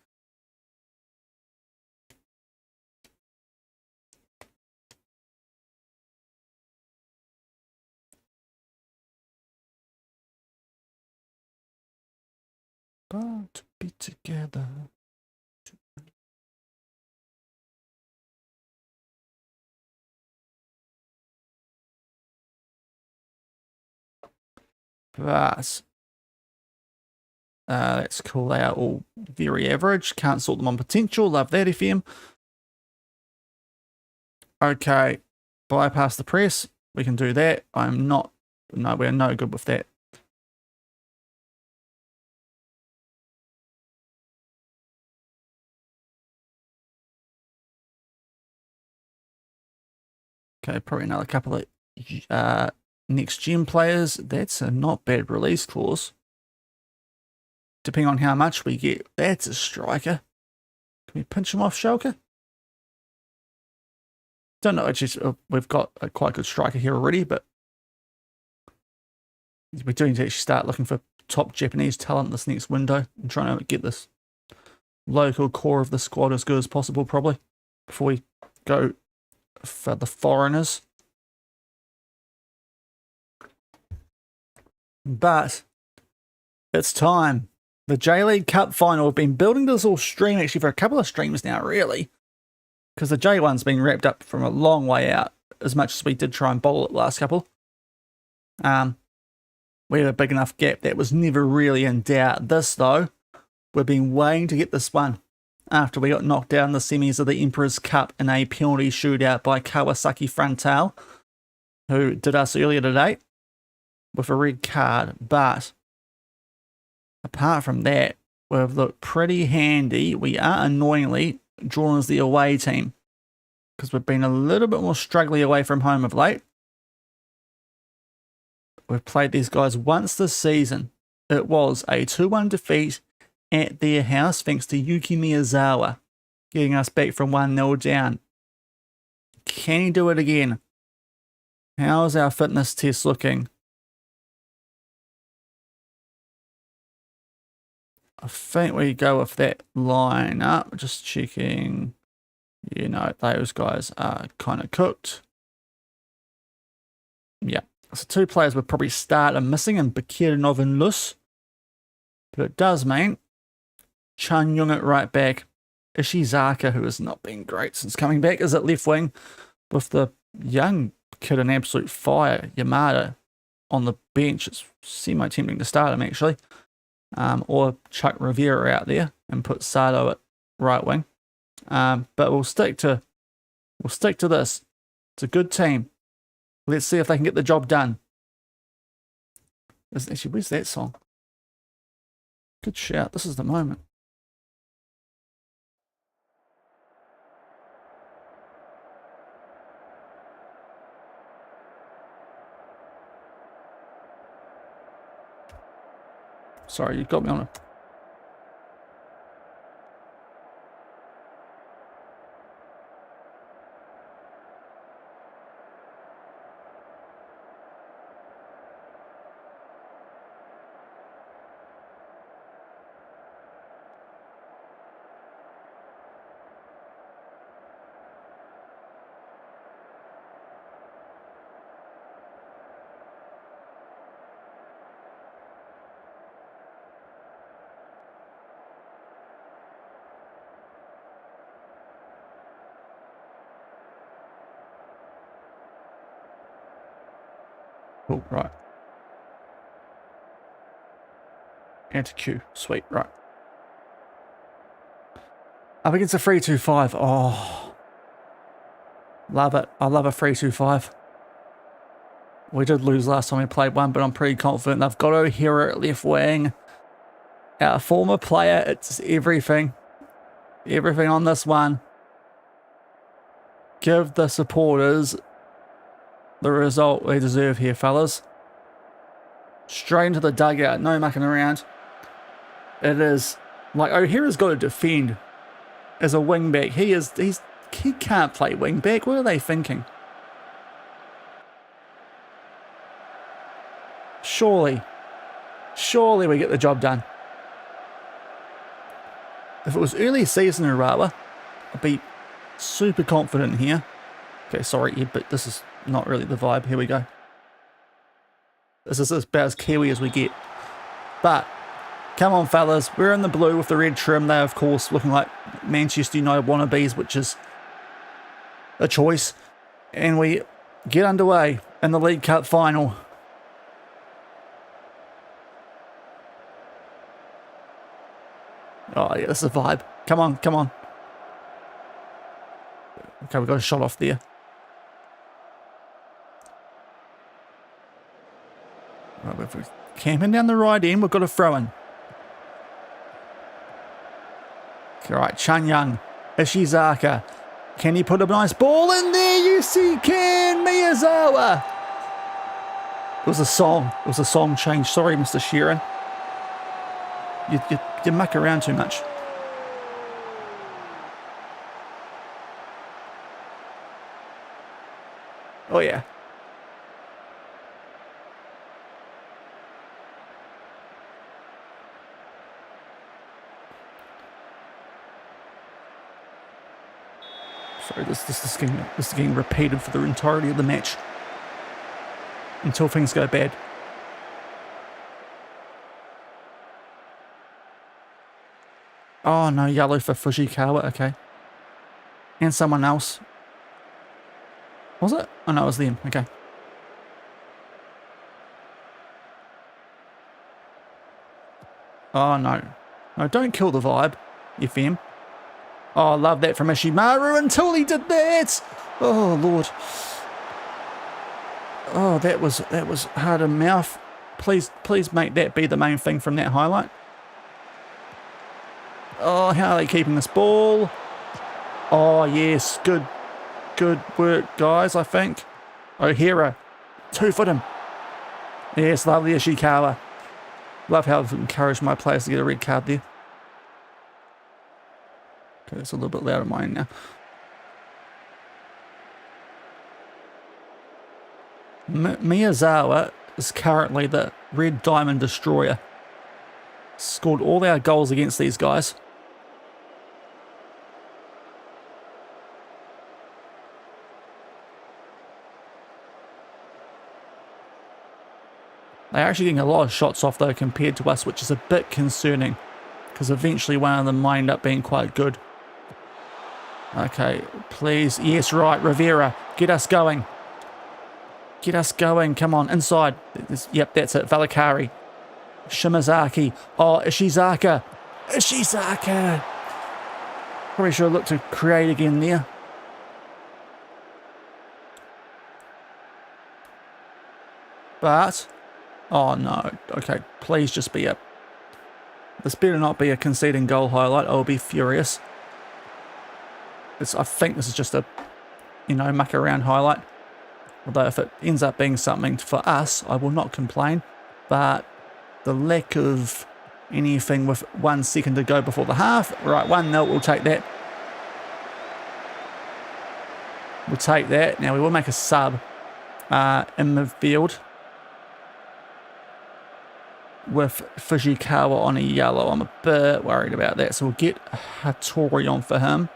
But to be together. But that's cool. They are all very average. Can't sort them on potential. Love that, FM. Okay. Bypass the press. We can do that. We're no good with that. Okay, probably another couple of next gen players. That's a not bad release clause. Depending on how much we get, that's a striker. Can we pinch him off, Schalke? Don't know. Actually, we've got a quite good striker here already, but we're doing to actually start looking for top Japanese talent this next window and trying to get this local core of the squad as good as possible, probably, before we go for the foreigners. But it's time. The J-League Cup final. We've been building this all stream actually for a couple of streams now, really. Because the J1's been wrapped up from a long way out, as much as we did try and bowl it last couple. We had a big enough gap that was never really in doubt. This, though, we've been waiting to get this one after we got knocked down in the semis of the Emperor's Cup in a penalty shootout by Kawasaki Frontal, who did us earlier today with a red card. But apart from that, we've looked pretty handy. We are annoyingly drawn as the away team because we've been a little bit more struggling away from home of late. We've played these guys once this season. It was a 2-1 defeat at their house thanks to Yuki Miyazawa, getting us back from 1-0 down. Can he do it again? How's our fitness test looking? I think we go with that lineup. Just checking. You know, those guys are kind of cooked. Yeah. So 2 players would probably start are missing in Bakirinov and Lus. But it does mean Chun Young at right back. Ishizaka, who has not been great since coming back, is at left wing with the young kid in absolute fire, Yamada, on the bench. It's semi-tempting to start him, actually. Or chuck Rivera out there and put Sato at right wing. But we'll stick to this. It's a good team. Let's see if they can get the job done. Actually, where's that song? Good shout. This is the moment. Sorry, you got me on a... Oh, right. Enter queue. Sweet, right. Up against a 3-2-5. Oh. Love it. I love a 3-2-5. We did lose last time we played one, but I'm pretty confident they've got O'Hara at left wing. Our former player, it's everything. Everything on this one. Give the supporters the result they deserve here, fellas. Straight into the dugout, no mucking around. It is like O'Hara's got to defend as a wing back. He can't play wing back. What are they thinking? Surely we get the job done. If it was early season Urawa, I'd be super confident here. Okay, sorry, Ed, but this is not really the vibe. Here we go. This is about as Kiwi as we get. But, come on fellas, we're in the blue with the red trim. They, of course, looking like Manchester United wannabes, which is a choice. And we get underway in the League Cup final. Oh, yeah, this is a vibe. Come on, come on. Okay, we got a shot off there. Right, if we're camping down the right end, we've got a throw-in. All right, Chun Young, Ishizaka. Can he put a nice ball in there? Yes, he can. Miyazawa. It was a song. It was a song change. Sorry, Mr. Sheeran. You muck around too much. Oh, yeah. Sorry, this is getting repeated for the entirety of the match. Until things go bad. Oh no, yellow for Fujikawa, okay. And someone else. Was it? Oh no, it was them, okay. Oh no. No, don't kill the vibe, FM. Oh, I love that from Ishimaru until he did that! Oh lord. Oh, that was hard in mouth. Please make that be the main thing from that highlight. Oh, how are they keeping this ball? Oh, yes. Good work, guys, I think. O'Hara. 2-foot him. Yes, lovely Ishikawa. Love how I've encouraged my players to get a red card there. Okay, it's a little bit louder on my end now. Miyazawa is currently the Red Diamond Destroyer. Scored all our goals against these guys. They're actually getting a lot of shots off though compared to us, which is a bit concerning because eventually one of them might end up being quite good. Okay, please. Yes, right. Rivera, get us going. Get us going. Come on, inside. Yep, that's it. Valakari. Shimazaki. Oh, Ishizaka. Ishizaka. Probably should have looked to create again there. But, oh no. Okay, please just be a... This better not be a conceding goal highlight. I'll be furious. I think this is just a, muck around highlight. Although if it ends up being something for us, I will not complain. But the lack of anything with 1 second to go before the half. Right, 1-0, we'll take that. We'll take that. Now we will make a sub in midfield with Fujikawa on a yellow. I'm a bit worried about that. So we'll get Hattori on for him.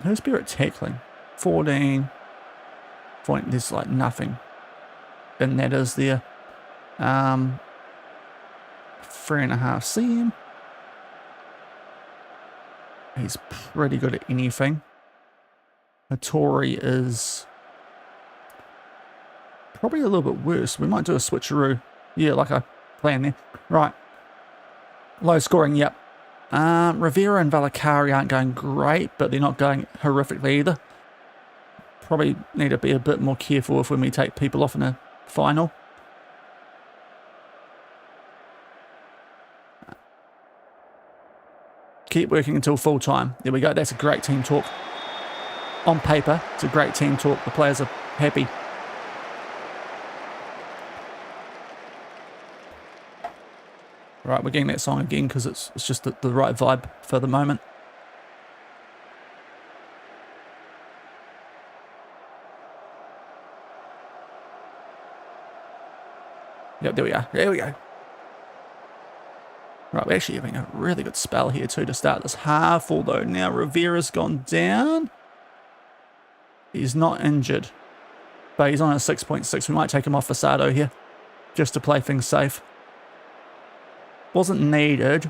Who's better at tackling? 14. There's like nothing. And that is there. 3.5 CM. He's pretty good at anything. Hattori is probably a little bit worse. We might do a switcheroo. Yeah, like I planned there. Right. Low scoring, yep. Rivera and Valakari aren't going great, but they're not going horrifically either. Probably need to be a bit more careful if when we take people off in a final. Keep working until full time. There we go. That's a great team talk. On paper, it's a great team talk. The players are happy. Right, we're getting that song again because it's just the right vibe for the moment. Yep, there we are. There we go. Right, we're actually having a really good spell here too to start this half, although now Rivera's gone down. He's not injured, but he's on a 6.6. We might take him off Fasado here just to play things safe. Wasn't needed,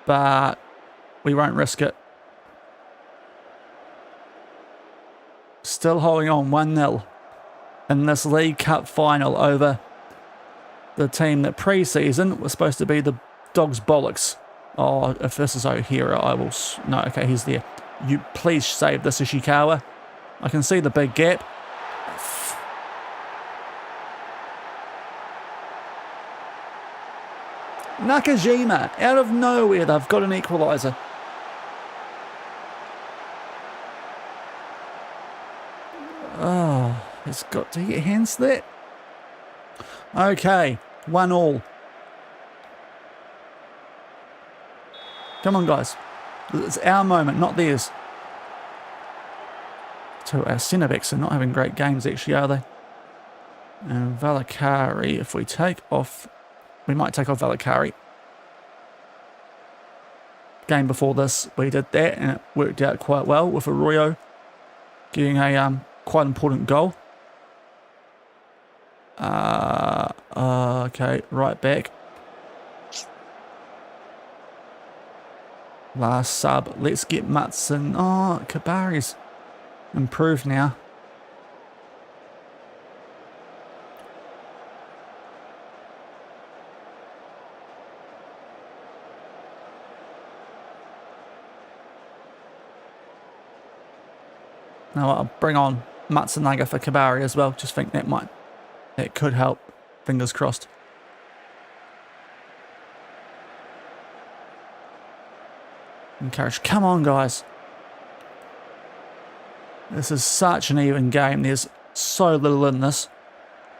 but we won't risk it. Still holding on 1-0 in this League Cup final over the team that pre-season was supposed to be the Dogs Bollocks. Oh, if this is O'Hara, I will... No, okay, he's there. You please save this, Ishikawa. I can see the big gap. Nakajima, out of nowhere, they've got an equaliser. Oh, he's got to get hands to that. Okay, 1-1. Come on, guys. It's our moment, not theirs. So our centre-backs are not having great games, actually, are they? And Valakari, if we take off... We might take off Valakari. Game before this, we did that, and it worked out quite well with Arroyo getting a quite important goal. Okay, right back. Last sub. Let's get Matson. Oh, Kabari's improved now. Now I'll bring on Matsunaga for Kabari as well. Just think that could help. Fingers crossed. Encourage. Come on, guys. This is such an even game. There's so little in this.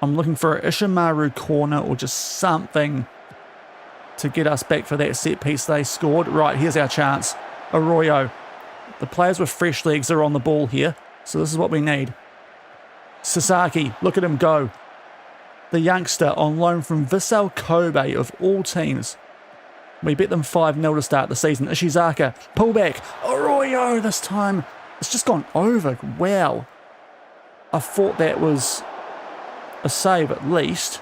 I'm looking for an Ishimaru corner or just something to get us back for that set piece they scored. Right, here's our chance. Arroyo. The players with fresh legs are on the ball here, so this is what we need. Sasaki, look at him go. The youngster on loan from Vissel Kobe of all teams. We bet them 5-0 to start the season. Ishizaka, pull back. Arroyo this time. It's just gone over. Wow. I thought that was a save at least.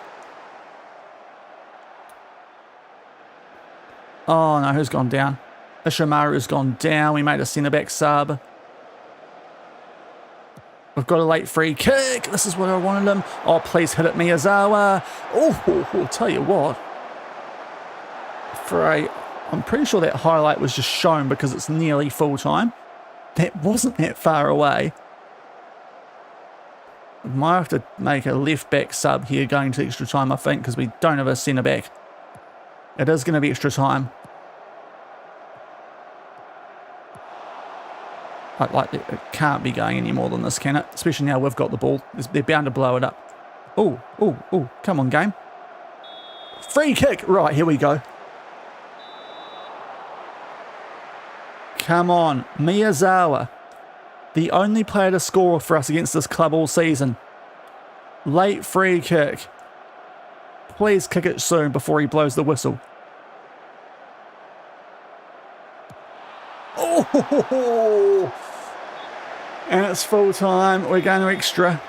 Oh no, who's gone down? Ishimaru's gone down. We made a centre-back sub. We've got a late free kick. This is what I wanted him. Oh, please hit it, Miyazawa. Oh, tell you what. I'm pretty sure that highlight was just shown because it's nearly full time. That wasn't that far away. We might have to make a left back sub here going to extra time, I think, because we don't have a centre back. It is going to be extra time. It can't be going any more than this, can it? Especially now we've got the ball. They're bound to blow it up. Oh, come on, game. Free kick. Right, here we go. Come on, Miyazawa. The only player to score for us against this club all season. Late free kick. Please kick it soon before he blows the whistle. Oh! And it's full time. We're going to extra.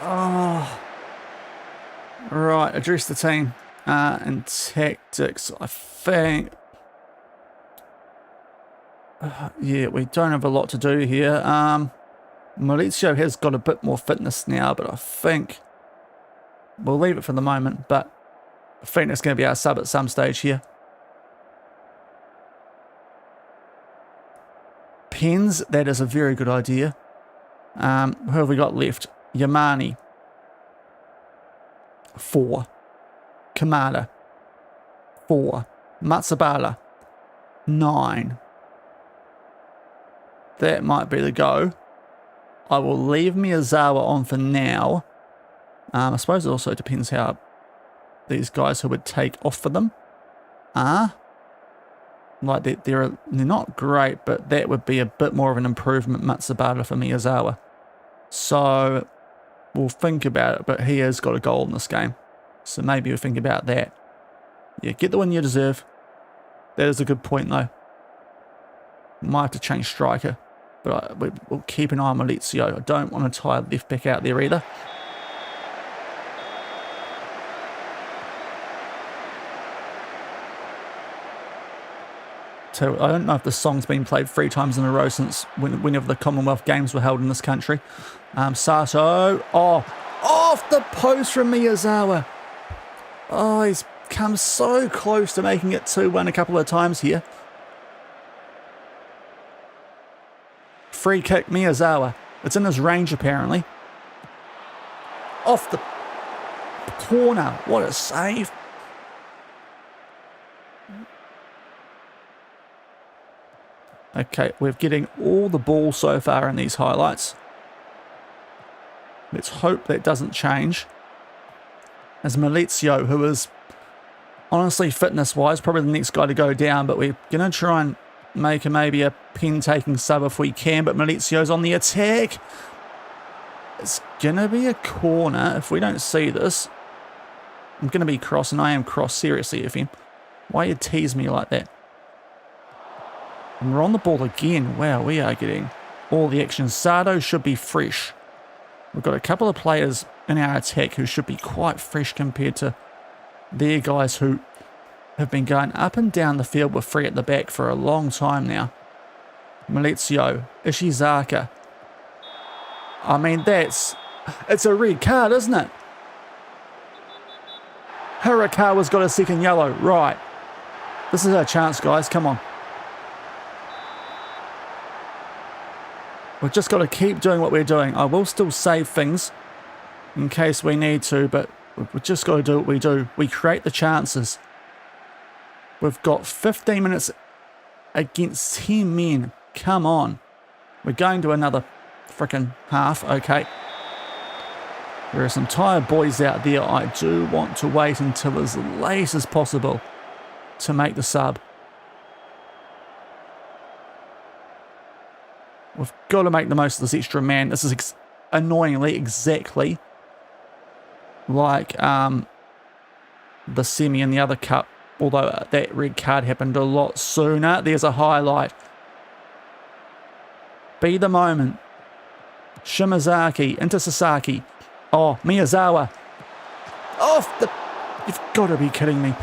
Oh. Right, address the team. And tactics, I think. Yeah, we don't have a lot to do here. Maurizio has got a bit more fitness now, but I think we'll leave it for the moment. But I think it's going to be our sub at some stage here. Pens, that is a very good idea. Who have we got left? Yamani. 4. Kamada. 4. Matsubara. 9. That might be the go. I will leave Miyazawa on for now. I suppose it also depends how these guys who would take off for them are. Like, they're not great, but that would be a bit more of an improvement, Matsubara, for Miyazawa. So, we'll think about it, but he has got a goal in this game. So maybe we'll think about that. Yeah, get the win you deserve. That is a good point, though. Might have to change striker. But we'll keep an eye on Maurizio. I don't want to tie a left back out there either. So I don't know if the song's been played 3 times in a row since whenever the Commonwealth Games were held in this country. Sato. Oh, off the post from Miyazawa. Oh, he's come so close to making it 2-1 a couple of times here. Free kick, Miyazawa. It's in his range, apparently. Off the corner. What a save. Okay, we're getting all the ball so far in these highlights. Let's hope that doesn't change. As Maurizio, who is honestly fitness-wise probably the next guy to go down, but we're going to try and make maybe a pen-taking sub if we can, but Maurizio's on the attack. It's going to be a corner if we don't see this. I'm going to be cross, and I am cross, seriously, FM. Why you tease me like that? And we're on the ball again. Wow, we are getting all the action. Sato should be fresh. We've got a couple of players in our attack who should be quite fresh compared to their guys who have been going up and down the field with free at the back for a long time now. Maurizio, Ishizaka. I mean, it's a red card, isn't it? Hirakawa's got a second yellow. Right. This is our chance, guys. Come on. We've just got to keep doing what we're doing. I will still save things in case we need to, but we've just got to do what we do. We create the chances. We've got 15 minutes against 10 men. Come on. We're going to another freaking half. Okay. There are some tired boys out there. I do want to wait until as late as possible to make the sub. We've got to make the most of this extra man. This is annoyingly exactly like the semi in the other cup, although that red card happened a lot sooner. There's a highlight. Be the moment. Shimazaki into Sasaki. Oh, Miyazawa. Off the... You've got to be kidding me.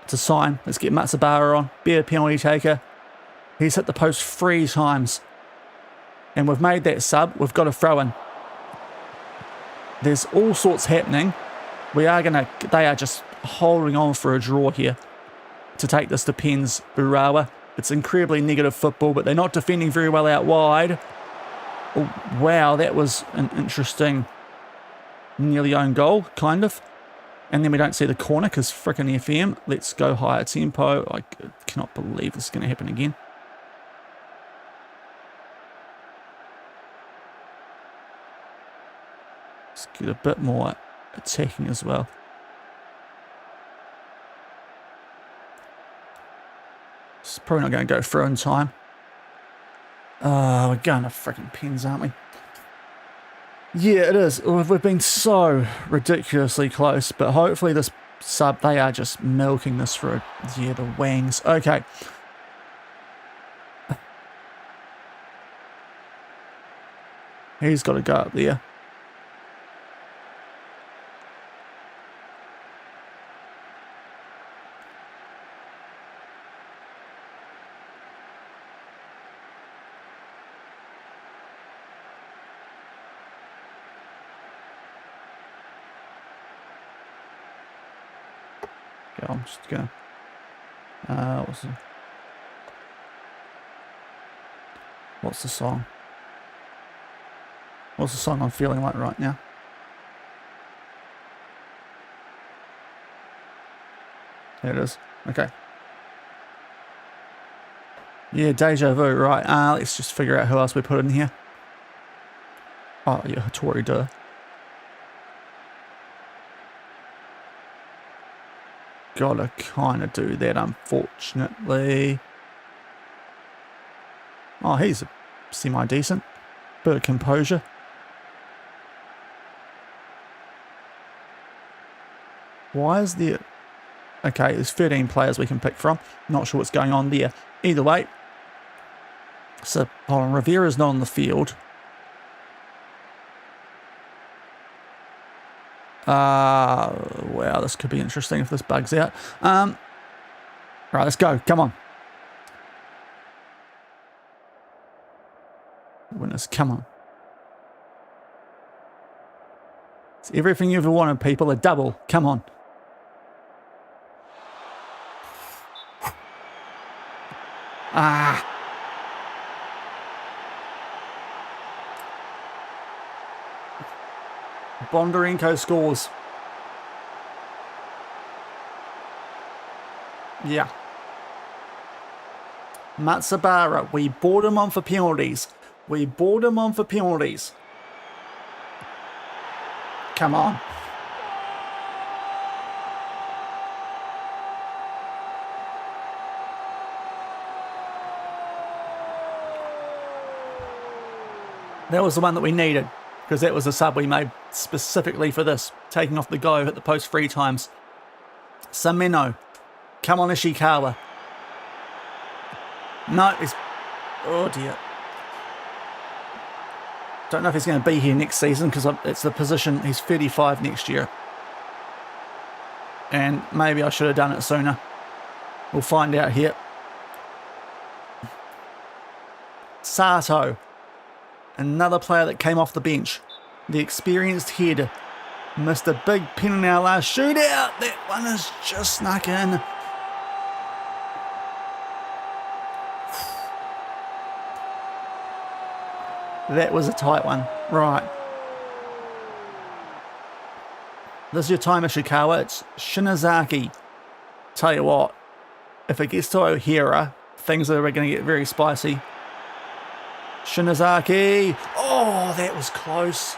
It's a sign. Let's get Matsubara on. Be a penalty taker. He's hit the post 3 times. And we've made that sub. We've got a throw in. There's all sorts happening. They are just holding on for a draw here to take this to pens, Urawa. It's incredibly negative football, but they're not defending very well out wide. Oh, wow, that was an interesting nearly own goal, kind of. And then we don't see the corner because frickin' FM. Let's go higher tempo. I cannot believe this is going to happen again. Let's get a bit more attacking as well. It's probably not going to go through in time. We're going to frickin' pens, aren't we? Yeah, it is. We've been so ridiculously close, but hopefully this sub, they are just milking this through. Yeah, the wangs. Okay. He's got to go up there. I'm just gonna what's the song? What's the song I'm feeling like right now? There it is. Okay. Yeah, deja vu, right. Let's just figure out who else we put in here. Oh yeah, Hattori duh. Gotta kind of do that, unfortunately. Oh, he's semi-decent. Bit of composure. Why is there... Okay, there's 13 players we can pick from. Not sure what's going on there. Either way. So, hold on, Rivera's not on the field. Wow, this could be interesting if this bugs out. Right, let's go. Come on. Winners, come on. It's everything you ever wanted, people. A double. Come on. Bondarenko scores. Yeah. Matsubara, we brought him on for penalties. We brought him on for penalties. Come on. That was the one that we needed, because that was a sub we made specifically for this. Taking off the go, hit the post 3 times. Sameno. Come on, Ishikawa. No, it's... Oh, dear. Don't know if he's going to be here next season, because it's the position... He's 35 next year. And maybe I should have done it sooner. We'll find out here. Sato. Another player that came off the bench. The experienced head. Missed a big pen in our last shootout. That one is just snuck in. That was a tight one. Right. This is your time, Ishikawa. It's Shinazaki. Tell you what, if it gets to O'Hara, things are going to get very spicy. Shinazaki. Oh, that was close.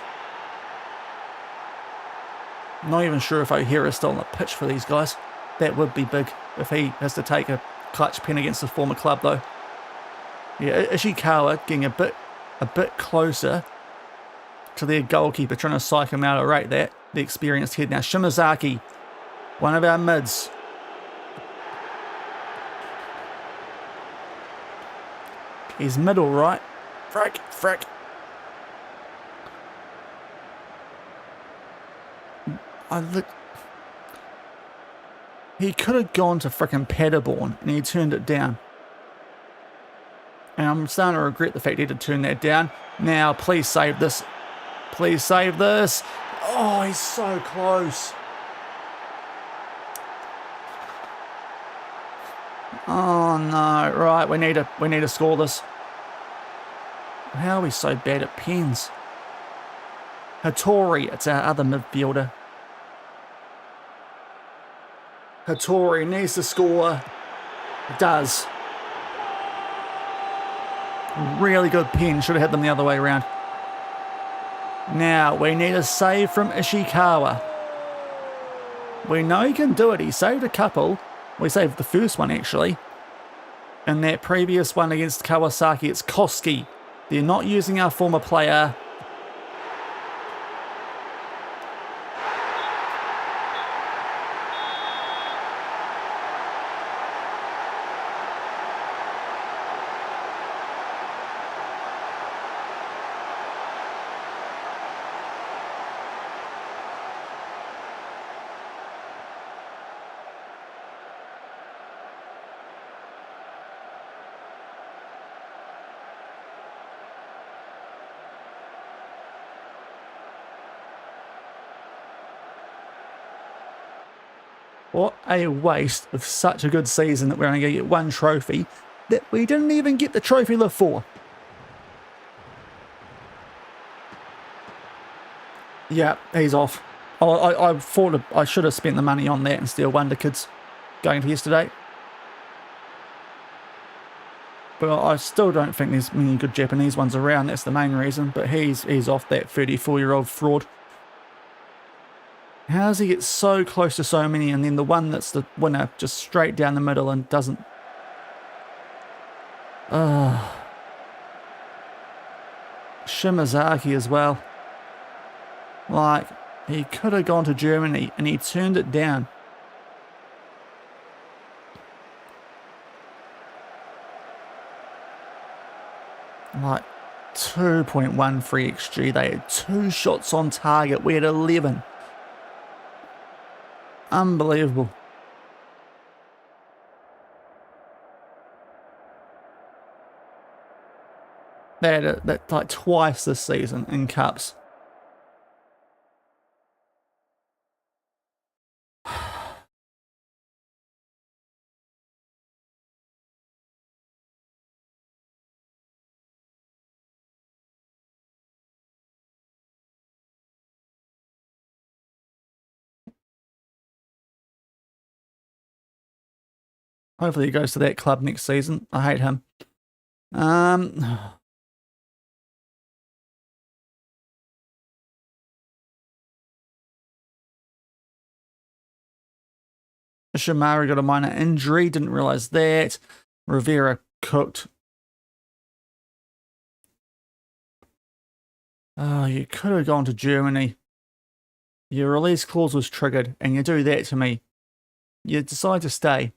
Not even sure if O'Hara's still on the pitch for these guys. That would be big if he has to take a clutch pen against his former club, though. Yeah, Ishikawa getting a bit closer to their goalkeeper, trying to psych him out. I rate that. The experienced head. Now Shimazaki, one of our mids. He's middle right. Frick. He could have gone to frickin' Paderborn and he turned it down. And I'm starting to regret the fact he had to turn that down. Now, please save this. Please save this. Oh, he's so close. Oh no! Right, we need to score this. How are we so bad at pens? Hattori, it's our other midfielder. Hattori needs to score. Does. Really good pen. Should have had them the other way around. Now, we need a save from Ishikawa. We know he can do it. He saved a couple. We saved the first one, actually. And that previous one against Kawasaki, it's Koski. They're not using our former player. What a waste of such a good season that we're only going to get one trophy that we didn't even get the trophy lift for. Yeah, he's off. Oh, I thought I should have spent the money on that instead of Wonder Kids going to yesterday. But I still don't think there's many good Japanese ones around. That's the main reason. But he's off, that 34-year-old fraud. How does he get so close to so many and then the one that's the winner just straight down the middle and doesn't... Shimazaki as well. Like, he could have gone to Germany and he turned it down. Like, 2.1 free XG. They had 2 shots on target. We had 11. Unbelievable. They had that like twice this season in cups. Hopefully he goes to that club next season. I hate him. Shamari got a minor injury. Didn't realise that. Rivera cooked. Oh, you could have gone to Germany. Your release clause was triggered, and you do that to me. You decide to stay,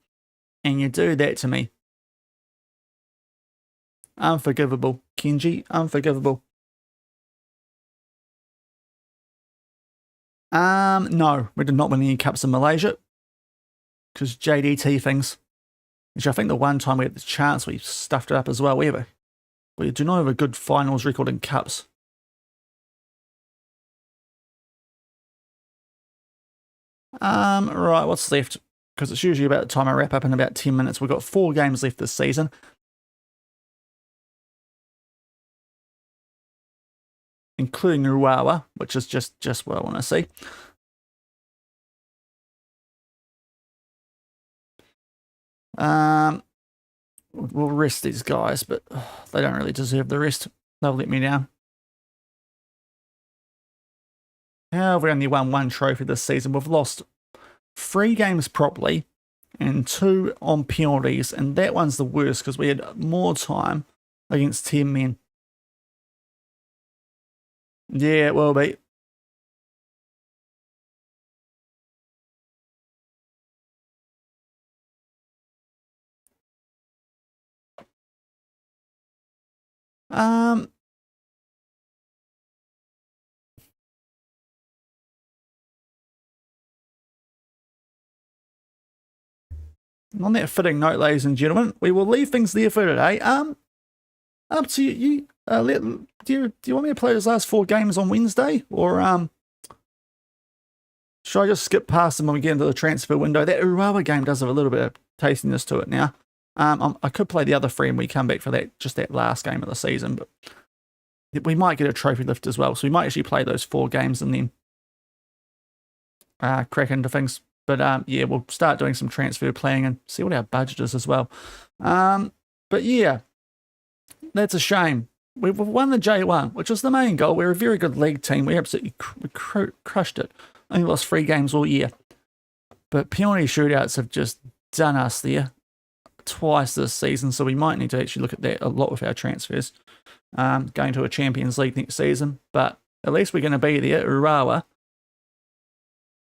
and you do that to me. Unforgivable. Kenji, unforgivable. No, we did not win any cups in Malaysia. Because JDT things. Which I think the one time we had the chance, we stuffed it up as well. We do not have a good finals record in cups. Right, what's left? Because it's usually about the time I wrap up in about 10 minutes. We've got 4 games left this season. Including Urawa, which is just what I want to see. We'll rest these guys, but they don't really deserve the rest. They'll let me down. how have we only won 1 trophy this season? We've lost 3 games properly and 2 on penalties, and that one's the worst because we had more time against 10 men. Yeah, it will be. On that fitting note, ladies and gentlemen, we will leave things there for today. Up to you. Do you want me to play those last 4 games on Wednesday, or should I just skip past them when we get into the transfer window? That Urawa game does have a little bit of tastiness to it now. I could play the other 3 and we come back for that last game of the season, but we might get a trophy lift as well, so we might actually play those 4 games and then crack into things. But yeah, we'll start doing some transfer planning and see what our budget is as well. But yeah, that's a shame. We've won the J1, which is the main goal. We're a very good league team. We absolutely crushed it. Only lost 3 games all year. But penalty shootouts have just done us there twice this season, so we might need to actually look at that a lot with our transfers. Going to a Champions League next season, but at least we're going to be there. Urawa,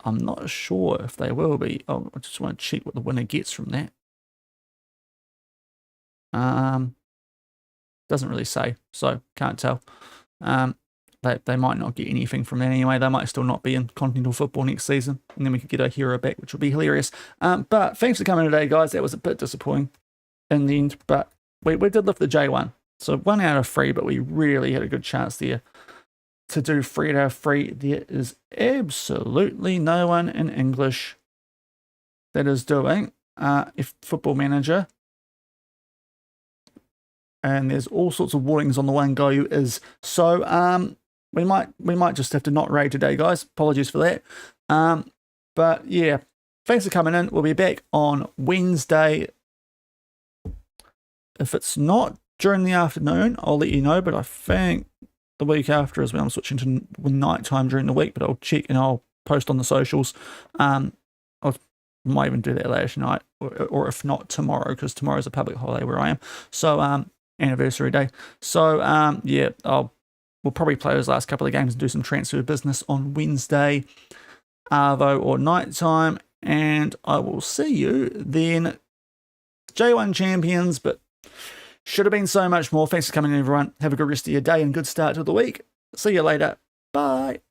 I'm not sure if they will be. Oh, I just want to check what the winner gets from that. Doesn't really say, so can't tell. They might not get anything from that anyway. They might still not be in continental football next season, and then we could get a hero back, which would be hilarious. But thanks for coming today, guys. That was a bit disappointing in the end, but we did lift the J1. So 1 out of 3, but we really had a good chance there to do 3 out of 3. There is absolutely no one in English that is doing if Football Manager. And there's all sorts of warnings on the one guy who is. So we might just have to not raid today, guys. Apologies for that. But yeah, thanks for coming in. We'll be back on Wednesday. If it's not during the afternoon, I'll let you know. But I think the week after is when I'm switching to night time during the week. But I'll check and I'll post on the socials. I might even do that later tonight, or if not tomorrow, because tomorrow's a public holiday where I am. So anniversary day. So yeah, we'll probably play those last couple of games and do some transfer business on Wednesday, arvo or night time, and I will see you then. J1 champions, but should have been so much more. Thanks for coming in, everyone. Have a good rest of your day and good start to the week. See you later. Bye.